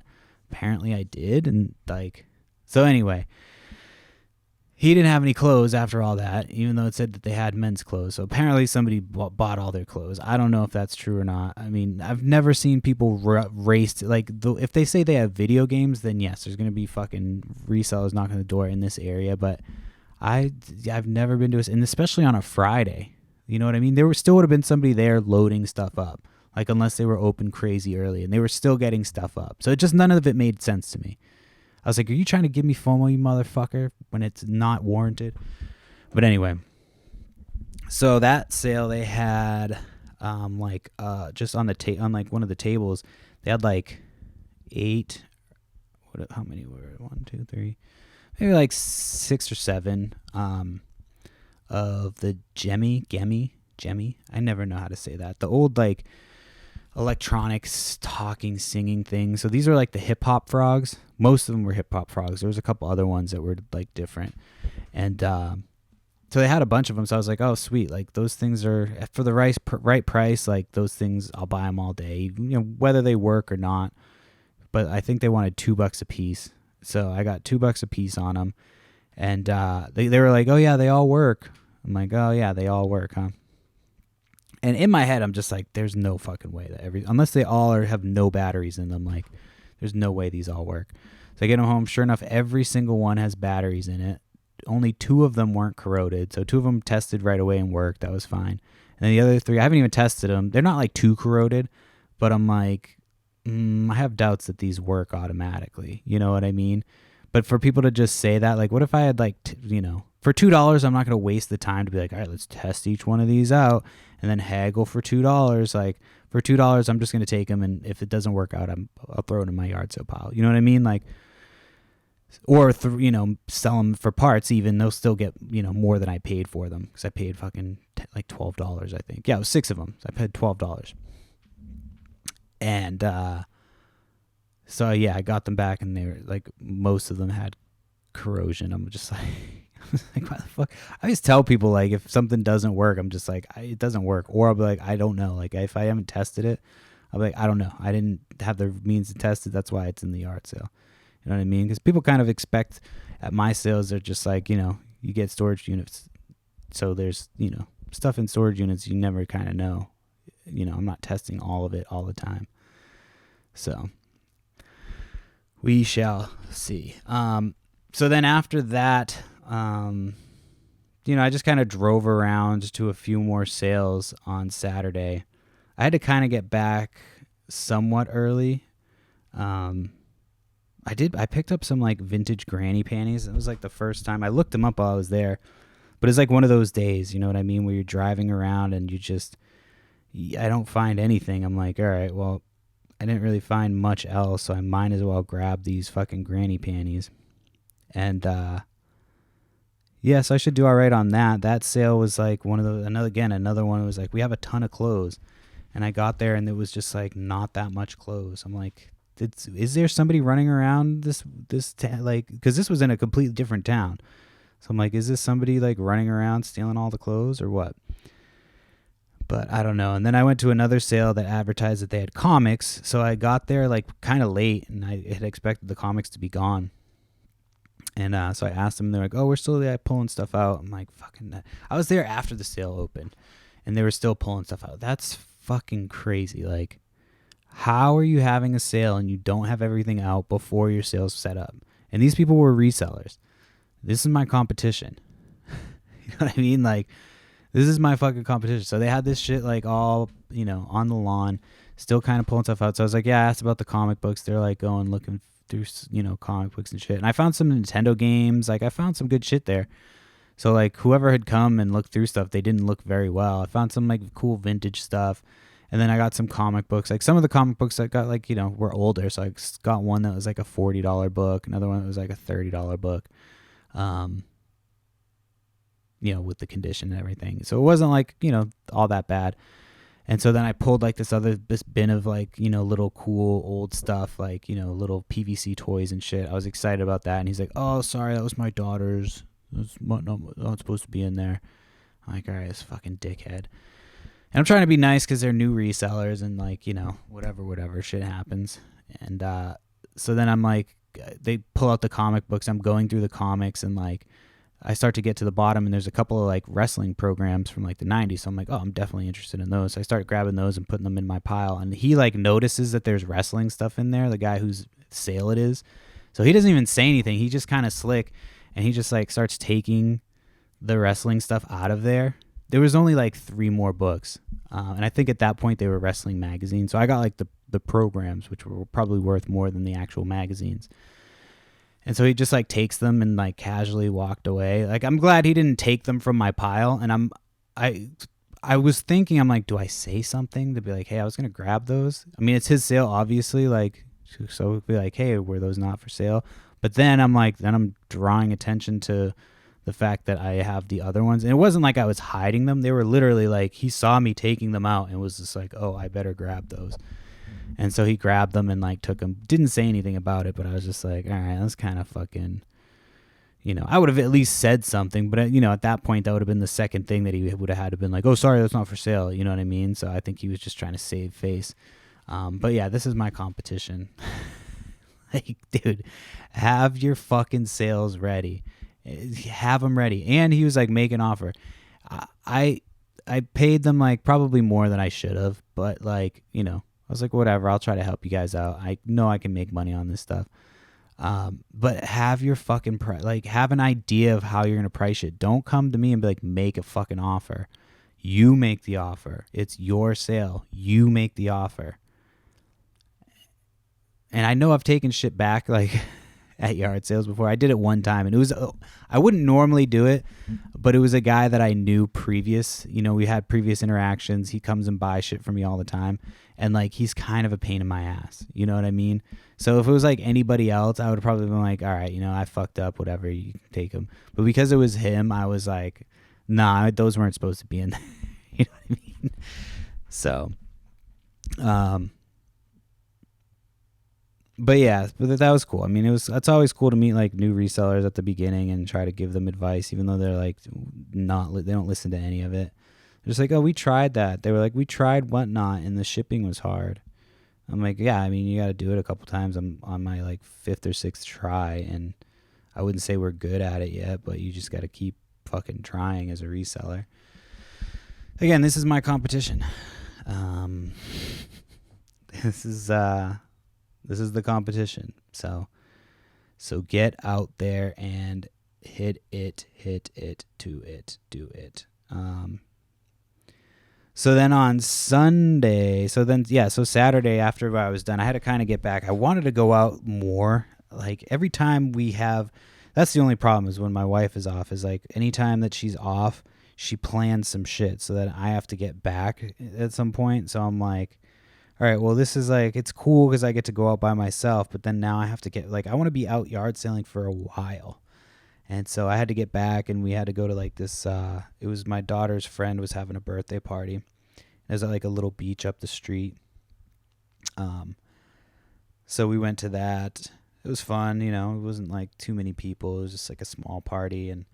A: apparently I did. And so anyway, he didn't have any clothes after all that, even though it said that they had men's clothes. So apparently somebody bought all their clothes. I don't know if that's true or not. I mean, I've never seen people race if they say they have video games, then yes, there's going to be fucking resellers knocking the door in this area. But I've never been to and especially on a Friday. You know what I mean? There still would have been somebody there loading stuff up, unless they were open crazy early, and they were still getting stuff up. So none of it made sense to me. I was like, are you trying to give me FOMO, you motherfucker, when it's not warranted? But anyway, so that sale they had, just on on one of the tables, they had 8. How many were it? 1, 2, 3, maybe 6 or 7 of the Gemmy. I never know how to say that. The old electronics talking singing thing. So these are the hip hop frogs. Most of them were hip hop frogs. There was a couple other ones that were different, and so they had a bunch of them. So I was like, oh sweet, those things are for the right price. Those things, I'll buy them all day, whether they work or not. But I think they wanted $2 a piece, so I got $2 a piece on them, and they were like, oh yeah, they all work. I'm like, oh yeah, they all work, huh? And in my head, I'm just like, there's no fucking way that unless they all have no batteries in them, there's no way these all work. So I get them home. Sure enough, every single one has batteries in it. Only 2 of them weren't corroded. So 2 of them tested right away and worked. That was fine. And then the other 3, I haven't even tested them. They're not too corroded, but I'm like, I have doubts that these work automatically. You know what I mean? But for people to just say that, like, what if I had like, for $2, I'm not going to waste the time to be like, all right, let's test each one of these out and then haggle for $2. Like, for $2, I'm just going to take them, and if it doesn't work out, I'll throw it in my yard sale pile. You know what I mean? Like, or sell them for parts. Even they'll still get more than I paid for them, because I paid fucking like $12. I think. Yeah, it was 6 of them. So I paid $12, and so yeah, I got them back, and they were like, most of them had corrosion. I'm just like, why the fuck? I always tell people, like, if something doesn't work, I'm just like, it doesn't work, or I'll be like, I don't know. Like, if I haven't tested it, I'll be like, I don't know. I didn't have the means to test it. That's why it's in the yard sale. You know what I mean? Because people kind of expect at my sales, they're just like, you get storage units, so there's stuff in storage units you never kind of know. I'm not testing all of it all the time, so we shall see. So then after that, I just kind of drove around to a few more sales on Saturday. I had to kind of get back somewhat early. I picked up some like vintage granny panties. It was like the first time. I looked them up while I was there, but it's like one of those days, you know what I mean, where you're driving around and I don't find anything. I'm like, all right, well, I didn't really find much else, so I might as well grab these fucking granny panties. And so I should do all right on that. That sale was like another one was like, we have a ton of clothes. And I got there and it was just like not that much clothes. I'm like, is there somebody running around this like, because this was in a completely different town. So I'm like, is this somebody like running around stealing all the clothes or what? But I don't know. And then I went to another sale that advertised that they had comics. So I got there like kind of late, and I had expected the comics to be gone. And so I asked them, they're like, oh, we're still there pulling stuff out. I'm like, fucking, I was there after the sale opened, and they were still pulling stuff out. That's fucking crazy. Like, how are you having a sale and you don't have everything out before your sale's set up? And these people were resellers. This is my competition. You know what I mean? Like, this is my fucking competition. So they had this shit like all, on the lawn, still kind of pulling stuff out. So I was like, yeah, I asked about the comic books. They're like going looking through, comic books and shit. And I found some Nintendo games. Like, I found some good shit there. So like, whoever had come and looked through stuff, they didn't look very well. I found some like cool vintage stuff. And then I got some comic books. Like, some of the comic books I got, like, were older. So I got one that was like a $40 book. Another one that was like a $30 book. With the condition and everything. So it wasn't like, all that bad. And so then I pulled like this bin of like, little cool old stuff, like, little PVC toys and shit. I was excited about that. And he's like, oh, sorry, that was my daughter's. It's not supposed to be in there. I'm like, all right, this fucking dickhead. And I'm trying to be nice because they're new resellers and like, whatever shit happens. And so then I'm like, they pull out the comic books. I'm going through the comics, and like, I start to get to the bottom, and there's a couple of like wrestling programs from like the 90s. So I'm like, oh, I'm definitely interested in those. So I start grabbing those and putting them in my pile. And he like notices that there's wrestling stuff in there, the guy whose sale it is. So he doesn't even say anything. He just kind of slick, and he just like starts taking the wrestling stuff out of there. There was only like 3 more books. And I think at that point they were wrestling magazines. So I got like the programs, which were probably worth more than the actual magazines. And so he just like takes them and like casually walked away. Like, I'm glad he didn't take them from my pile. And I was thinking, I'm like, do I say something to be like, hey, I was going to grab those? I mean, it's his sale, obviously. Like, so it'd be like, hey, were those not for sale? But then I'm drawing attention to the fact that I have the other ones. And it wasn't like I was hiding them. They were literally like, he saw me taking them out and was just like, oh, I better grab those. And so he grabbed them and like took them. Didn't say anything about it, but I was just like, all right, that's kind of fucking, I would have at least said something. But, at that point, that would have been the second thing that he would have had to been like, oh, sorry, that's not for sale. You know what I mean? So I think he was just trying to save face. But yeah, this is my competition. Like, dude, have your fucking sales ready. Have them ready. And he was like, make an offer. I paid them like probably more than I should have, but like, I was like, whatever, I'll try to help you guys out. I know I can make money on this stuff. But have your fucking have an idea of how you're going to price it. Don't come to me and be like, make a fucking offer. You make the offer. It's your sale. You make the offer. and I know I've taken shit back like at yard sales before. I did it one time, and it was I wouldn't normally do it, but it was a guy that I knew previous. We had previous interactions. He comes and buys shit from me all the time, and like he's kind of a pain in my ass. You know what I mean? So if it was like anybody else, I would have probably been like, all right, I fucked up, whatever, you can take him. But because it was him, I was like, nah, those weren't supposed to be in there. You know what I mean? So, but yeah, but that was cool. I mean, it's always cool to meet like new resellers at the beginning and try to give them advice, even though they're like they don't listen to any of it. They're just like, oh, we tried that. They were like, we tried whatnot, and the shipping was hard. I'm like, yeah, I mean, you got to do it a couple times. I'm on my like 5th or 6th try, and I wouldn't say we're good at it yet, but you just got to keep fucking trying as a reseller. Again, this is my competition. This is the competition. So get out there and hit it, do it. So then on Sunday, so Saturday after I was done, I had to kind of get back. I wanted to go out more. Like every time that's the only problem is when my wife is off, is like anytime that she's off, she plans some shit so that I have to get back at some point. So I'm like, all right, well, this is like, it's cool because I get to go out by myself, but then now I have to get, like, I want to be out yard selling for a while. And so I had to get back, and we had to go to like this, it was my daughter's friend was having a birthday party. It was at like a little beach up the street. So we went to that. It was fun, it wasn't like too many people. It was just like a small party, and,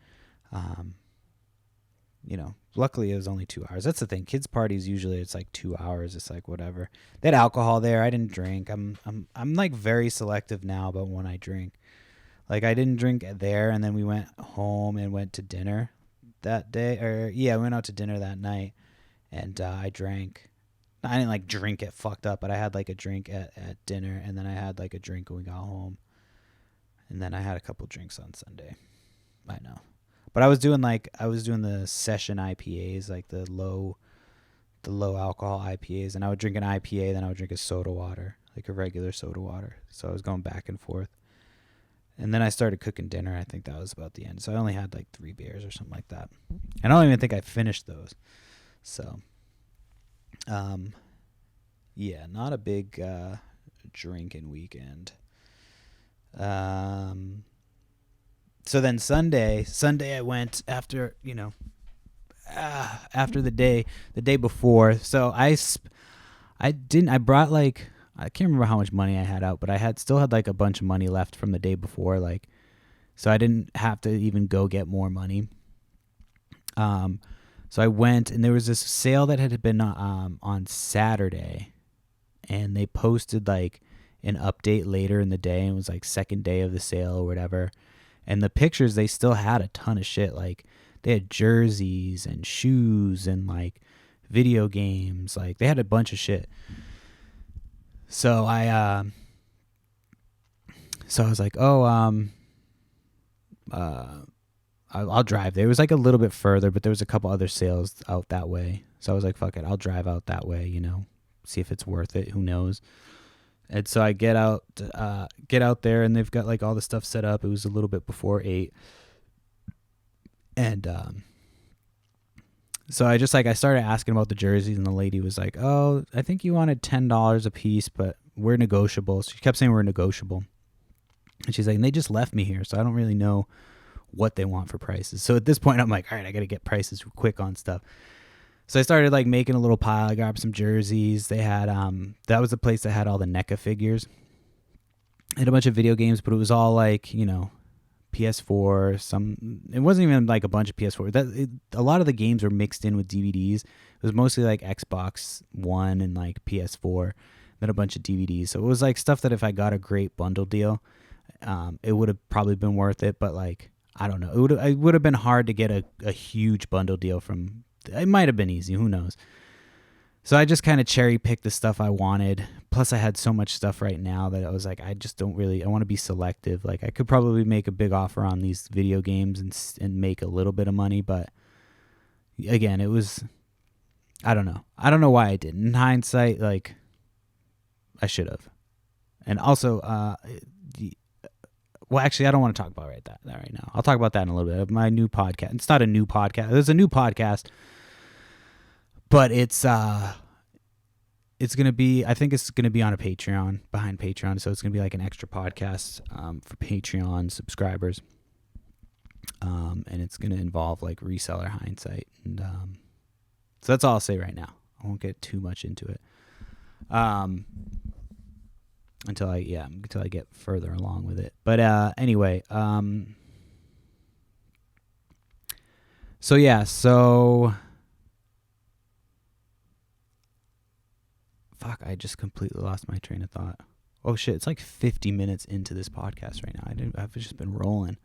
A: luckily it was only 2 hours. That's the thing. Kids' parties, usually it's like 2 hours. It's like whatever. They had alcohol there. I didn't drink. I'm like very selective now about when I drink. Like I didn't drink there, and then we went home and went to dinner that day. We went out to dinner that night, and I drank. I didn't like drink it fucked up, but I had like a drink at dinner, and then I had like a drink when we got home, and then I had a couple drinks on Sunday. I know, but I was doing the session IPAs, like the low alcohol IPAs, and I would drink an IPA, then I would drink a soda water, like a regular soda water. So I was going back and forth. And then I started cooking dinner. I think that was about the end. So I only had like 3 beers or something like that. And I don't even think I finished those. So, not a big drinking weekend. So then Sunday I went after, after the day before. So I brought like, I can't remember how much money I had out, but I still had like a bunch of money left from the day before, like, so I didn't have to even go get more money. So I went, and there was this sale that had been on Saturday, and they posted like an update later in the day, and it was like second day of the sale or whatever. And the pictures, they still had a ton of shit. Like they had jerseys and shoes and like video games. Like they had a bunch of shit. So I was like, I'll drive there. It was like a little bit further, but there was a couple other sales out that way. So I was like, fuck it, I'll drive out that way, see if it's worth it. Who knows? And so I get out there, and they've got like all the stuff set up. It was a little bit before 8. And, so I started asking about the jerseys, and the lady was like, oh, I think you wanted $10 a piece, but we're negotiable. So she kept saying we're negotiable. And she's like, and they just left me here, so I don't really know what they want for prices. So at this point, I'm like, all right, I got to get prices quick on stuff. So I started like making a little pile. I grabbed some jerseys. They had, that was the place that had all the NECA figures. They had a bunch of video games, but it was all like, PS4, it wasn't even like a bunch of PS4. A lot of the games were mixed in with DVDs. It was mostly like Xbox One and like PS4, then a bunch of DVDs. So it was like stuff that if I got a great bundle deal, it would have probably been worth it. But like, I don't know, it would have been hard to get a huge bundle deal from. It might have been easy, who knows. So I just kind of cherry picked the stuff I wanted. Plus I had so much stuff right now that I was like, I want to be selective. Like I could probably make a big offer on these video games and make a little bit of money. But again, it was, I don't know. I don't know why I didn't. In hindsight, like I should have. And also, well, actually, I don't want to talk about that right now. I'll talk about that in a little bit. My new podcast. It's not a new podcast. There's a new podcast, but it's gonna be. I think it's gonna be on a Patreon, behind Patreon. So it's gonna be like an extra podcast for Patreon subscribers. And it's gonna involve like reseller hindsight, and so that's all I'll say right now. I won't get too much into it. Until I get further along with it. But anyway, so fuck, I just completely lost my train of thought. Oh shit, it's like 50 minutes into this podcast right now. I've just been rolling.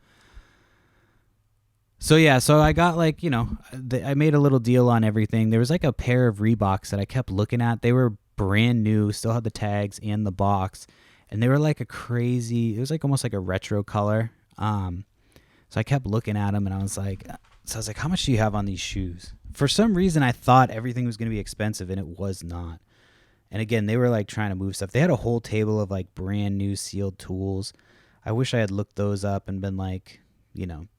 A: So I got like, I made a little deal on everything. There was like a pair of Reeboks that I kept looking at. They were brand new, still had the tags and the box, and they were like it was like almost like a retro color. So I kept looking at them, and I was like, how much do you have on these shoes? For some reason, I thought everything was going to be expensive, and it was not. And again, they were like trying to move stuff. They had a whole table of like brand new sealed tools. I wish I had looked those up and been like,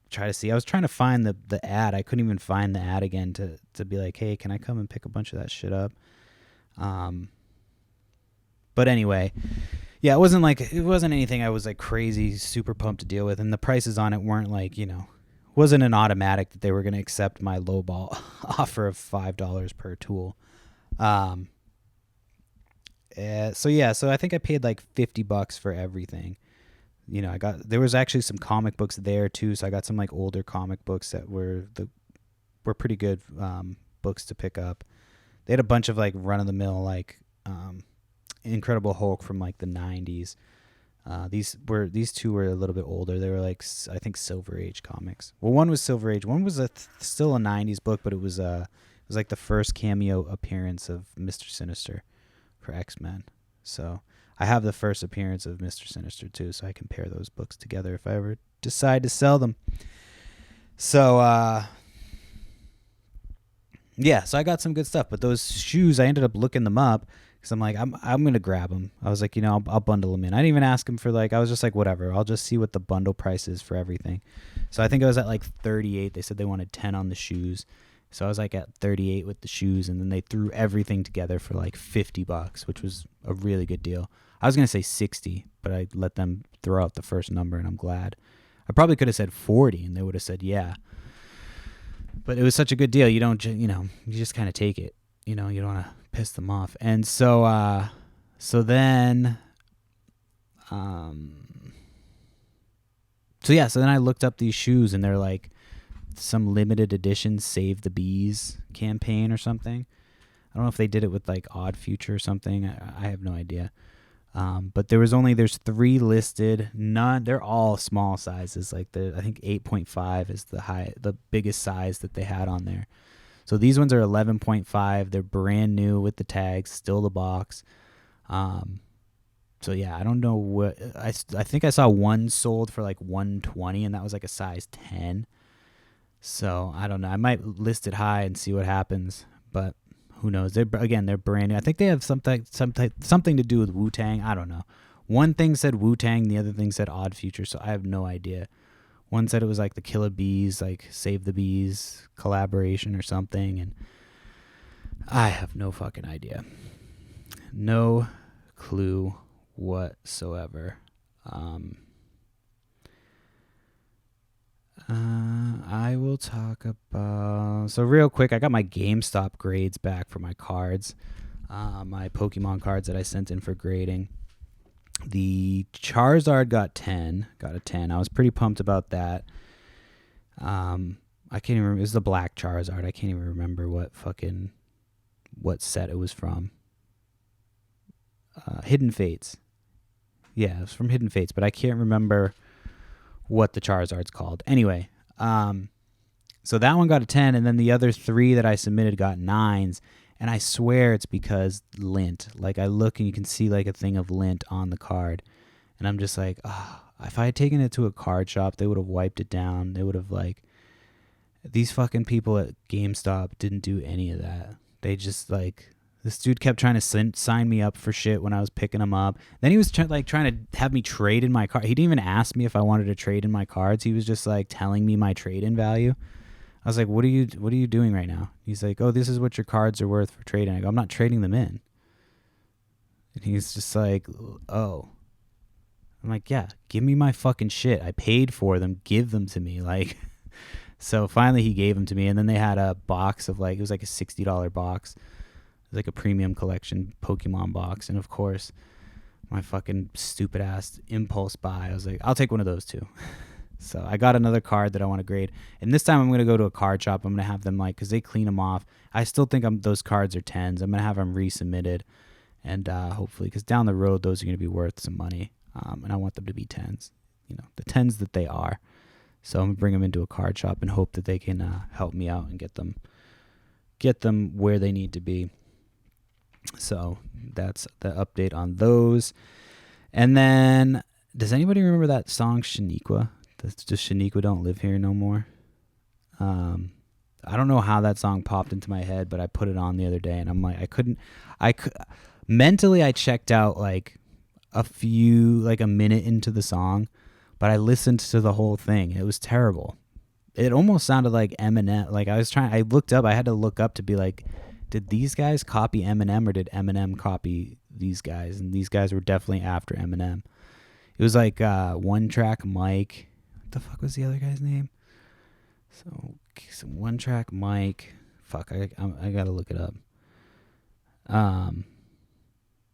A: try to see. I was trying to find the ad. I couldn't even find the ad again to be like, hey, can I come and pick a bunch of that shit up? But anyway, yeah, it wasn't anything I was like crazy super pumped to deal with, and the prices on it weren't like, wasn't an automatic that they were going to accept my lowball offer of $5 per tool. So I think I paid like $50 for everything. There was actually some comic books there too, so I got some like older comic books that were pretty good books to pick up. They had a bunch of like run of the mill like Incredible Hulk from like the 90s. These two were a little bit older. They were like, I think, Silver Age comics. Well, one was Silver Age. One was still a 90s book, but it was like the first cameo appearance of Mr. Sinister for X-Men. So I have the first appearance of Mr. Sinister too, so I can pair those books together if I ever decide to sell them. So so I got some good stuff, but those shoes, I ended up looking them up because I'm like, I'm gonna grab them. I was like, I'll bundle them in. I didn't even ask them for like, I was just like, whatever, I'll just see what the bundle price is for everything. So I think I was at like 38. They said they wanted 10 on the shoes, so I was like at 38 with the shoes, and then they threw everything together for like $50, which was a really good deal. I was gonna say 60, but I let them throw out the first number, and I'm glad. I probably could have said 40, and they would have said yeah. But it was such a good deal. You don't, you just kind of take it. You don't want to piss them off. And so then I looked up these shoes, and they're like some limited edition Save the Bees campaign or something. I don't know if they did it with like Odd Future or something. I have no idea. But there's 3 listed. None, they're all small sizes. Like I think 8.5 is the biggest size that they had on there. So these ones are 11.5. They're brand new with the tags, still the box. So yeah, I don't know what I think I saw one sold for like $120, and that was like a size 10. So I don't know. I might list it high and see what happens, but who knows? They're brand new. I think they have something to do with Wu-Tang. I don't know. One thing said Wu-Tang, the other thing said Odd Future, so I have no idea. One said it was like the Killer Bees, like Save the Bees collaboration or something, and I have no fucking idea. No clue whatsoever. I will talk about... So real quick, I got my GameStop grades back for my cards. My Pokemon cards that I sent in for grading. The Charizard got a 10. I was pretty pumped about that. I can't even remember. It was the black Charizard. I can't even remember what set it was from. Hidden Fates. Yeah, it was from Hidden Fates, but I can't remember what the Charizard's called. Anyway, so that one got a 10, and then the other 3 that I submitted got 9s, and I swear it's because lint. Like, I look and you can see like a thing of lint on the card, and I'm just like, if I had taken it to a card shop, they would have wiped it down. They would have like, these fucking people at GameStop didn't do any of that. They just like, This dude kept trying to sign me up for shit when I was picking him up. Then he was trying to have me trade in my car. He didn't even ask me if I wanted to trade in my cards. He was just like telling me my trade-in value. I was like, what are you doing right now? He's like, oh, this is what your cards are worth for trading. I go, I'm not trading them in. And he's just like, oh. I'm like, yeah, give me my fucking shit. I paid for them. Give them to me. Like, so finally he gave them to me. And then they had a box of like, it was like a $60 box. Like a premium collection Pokemon box, and of course my fucking stupid ass impulse buy, I was like, I'll take one of those too. So I got another card that I want to grade, and this time I'm going to go to a card shop. I'm going to have them like, because they clean them off. I still think those cards are 10s. I'm going to have them resubmitted, and hopefully, because down the road those are going to be worth some money, and I want them to be 10s, the 10s that they are. So I'm going to bring them into a card shop and hope that they can help me out and get them where they need to be. So that's the update on those. And then, does anybody remember that song Shaniqua? That's just Shaniqua Don't Live Here No More. I don't know how that song popped into my head, but I put it on the other day, and I'm like, mentally I checked out like a minute into the song, but I listened to the whole thing. It was terrible. It almost sounded like Eminem. Like I had to look up to be like, did these guys copy Eminem or did Eminem copy these guys? And these guys were definitely after Eminem. It was like One Track Mike. What the fuck was the other guy's name? So One Track Mike. Fuck, I gotta look it up.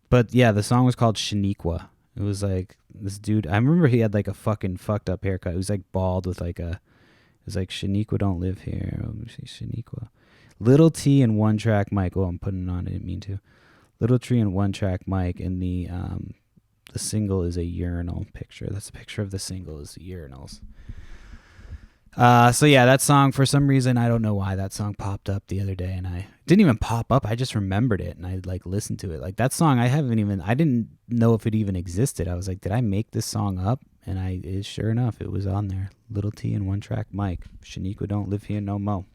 A: But yeah, the song was called Shaniqua. It was like this dude. I remember he had like a fucking fucked up haircut. He was like bald with like it was like Shaniqua Don't Live Here. Let me see, Shaniqua. Little T and One Track Mike. Oh, I'm putting it on. I didn't mean to. Little Tree and One Track Mike, and the single is a urinal picture. That's a picture of the single is urinals. So yeah, that song, for some reason, I don't know why that song popped up the other day, and I didn't even pop up. I just remembered it, and I like listened to it. Like that song, I didn't know if it even existed. I was like, did I make this song up? And sure enough, it was on there. Little T and One Track Mike. Shaniqua Don't Live Here No Mo.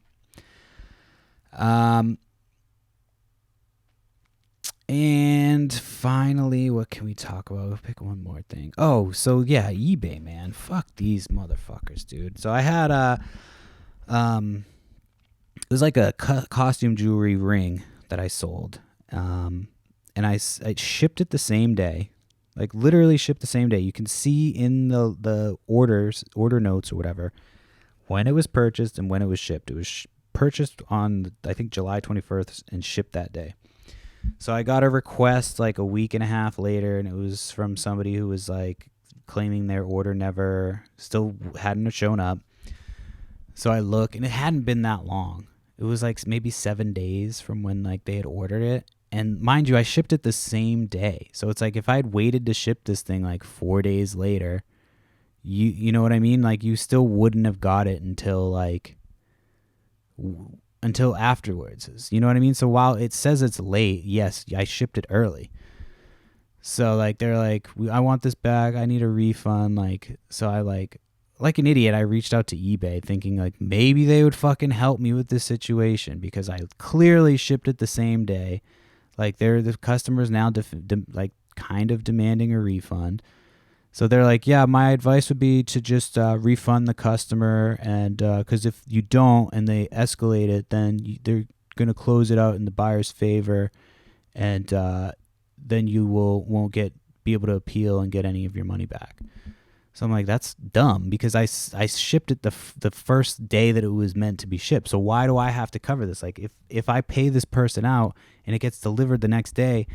A: And finally, what can we talk about? We'll pick one more thing. Oh, so yeah, eBay, man. Fuck these motherfuckers, dude. So I had it was like a costume jewelry ring that I sold. And I shipped it the same day, like literally shipped the same day. You can see in the order notes or whatever, when it was purchased and when it was shipped. It was purchased on, I think, July 21st and shipped that day. So I got a request like a week and a half later, and it was from somebody who was like claiming their order still hadn't shown up. So I look, and it hadn't been that long. It was like maybe 7 days from when like they had ordered it. And mind you, I shipped it the same day. So it's like if I'd waited to ship this thing like 4 days later, you know what I mean? Like you still wouldn't have got it until afterwards. You know what I mean? So while it says it's late, yes, I shipped it early. So like they're like, I want this back. I need a refund. Like, so I like an idiot, I reached out to eBay thinking like maybe they would fucking help me with this situation because I clearly shipped it the same day. Like the customers now like kind of demanding a refund. So they're like, yeah, my advice would be to just refund the customer, and because if you don't and they escalate it, then they're going to close it out in the buyer's favor, and then you won't be able to appeal and get any of your money back. So I'm like, that's dumb because I shipped it the first day that it was meant to be shipped. So why do I have to cover this? Like if I pay this person out and it gets delivered the next day,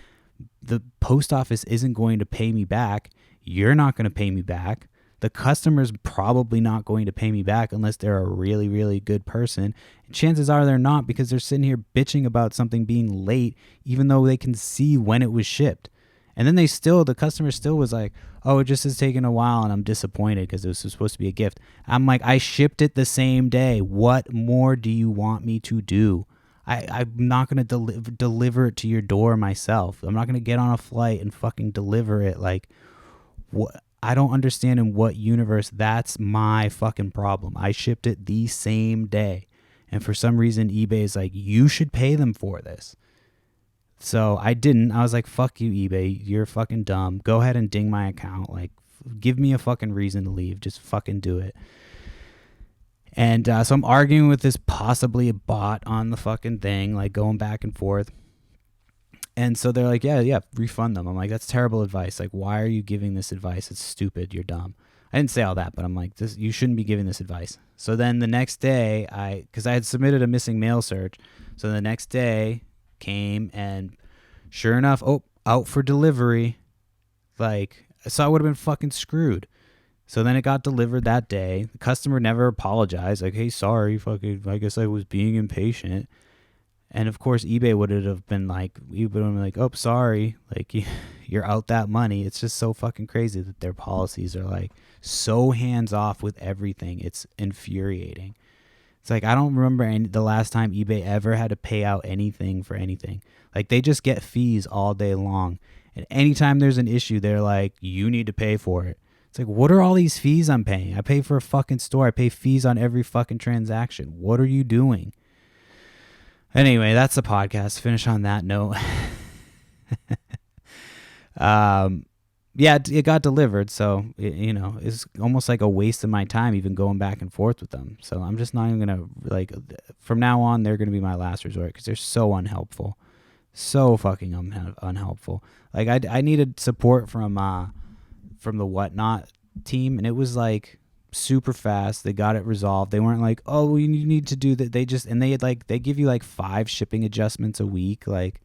A: the post office isn't going to pay me back. You're not going to pay me back. The customer's probably not going to pay me back unless they're a really, really good person. And chances are they're not because they're sitting here bitching about something being late, even though they can see when it was shipped. And then the customer still was like, oh, it just is taking a while and I'm disappointed because it was supposed to be a gift. I'm like, I shipped it the same day. What more do you want me to do? I'm not going to deliver it to your door myself. I'm not going to get on a flight and fucking deliver it. Like, what? I don't understand in what universe that's my fucking problem. I shipped it the same day. And for some reason, eBay is like, you should pay them for this. So I didn't. I was like, fuck you, eBay. You're fucking dumb. Go ahead and ding my account. Like, give me a fucking reason to leave. Just fucking do it. And so I'm arguing with this possibly a bot on the fucking thing, like going back and forth. And so they're like, yeah, refund them. I'm like, that's terrible advice. Like, why are you giving this advice? It's stupid. You're dumb. I didn't say all that, but I'm like, you shouldn't be giving this advice. So then the next day, because I had submitted a missing mail search. So the next day came and sure enough, out for delivery. Like, so I would have been fucking screwed. So then it got delivered that day. The customer never apologized. Like, hey, sorry, fucking, I guess I was being impatient. And of course, eBay would have been like, oh, sorry, like you're out that money. It's just so fucking crazy that their policies are like so hands off with everything. It's infuriating. It's like, I don't remember the last time eBay ever had to pay out anything for anything. Like, they just get fees all day long. And anytime there's an issue, they're like, you need to pay for it. It's like, what are all these fees I'm paying? I pay for a fucking store. I pay fees on every fucking transaction. What are you doing? Anyway, that's the podcast. Finish on that note. Yeah, it got delivered, so it's almost like a waste of my time even going back and forth with them. So I'm just not even gonna, like, from now on they're gonna be my last resort because they're so unhelpful, so fucking unhelpful. Like, I needed support from the Whatnot team, and it was like super fast. They got it resolved. They weren't like, oh, you need to do that. They give you like 5 shipping adjustments a week. Like,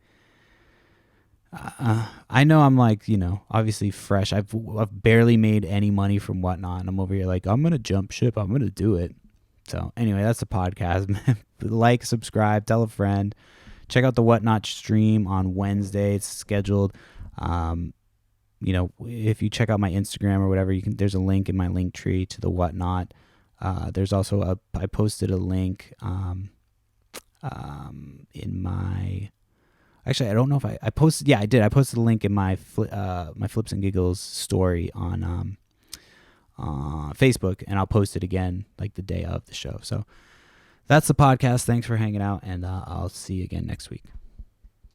A: I know I'm like, obviously fresh. I've barely made any money from Whatnot, and I'm over here like, I'm gonna jump ship. I'm gonna do it. So anyway, that's the podcast. Like, subscribe, tell a friend. Check out the Whatnot stream on Wednesday. It's scheduled. If you check out my Instagram or whatever, there's a link in my link tree to the Whatnot. There's also I posted a link in my, actually, I don't know if I posted, yeah, I did. I posted a link in my my Flips and Giggles story on Facebook, and I'll post it again like the day of the show. So that's the podcast. Thanks for hanging out, and I'll see you again next week.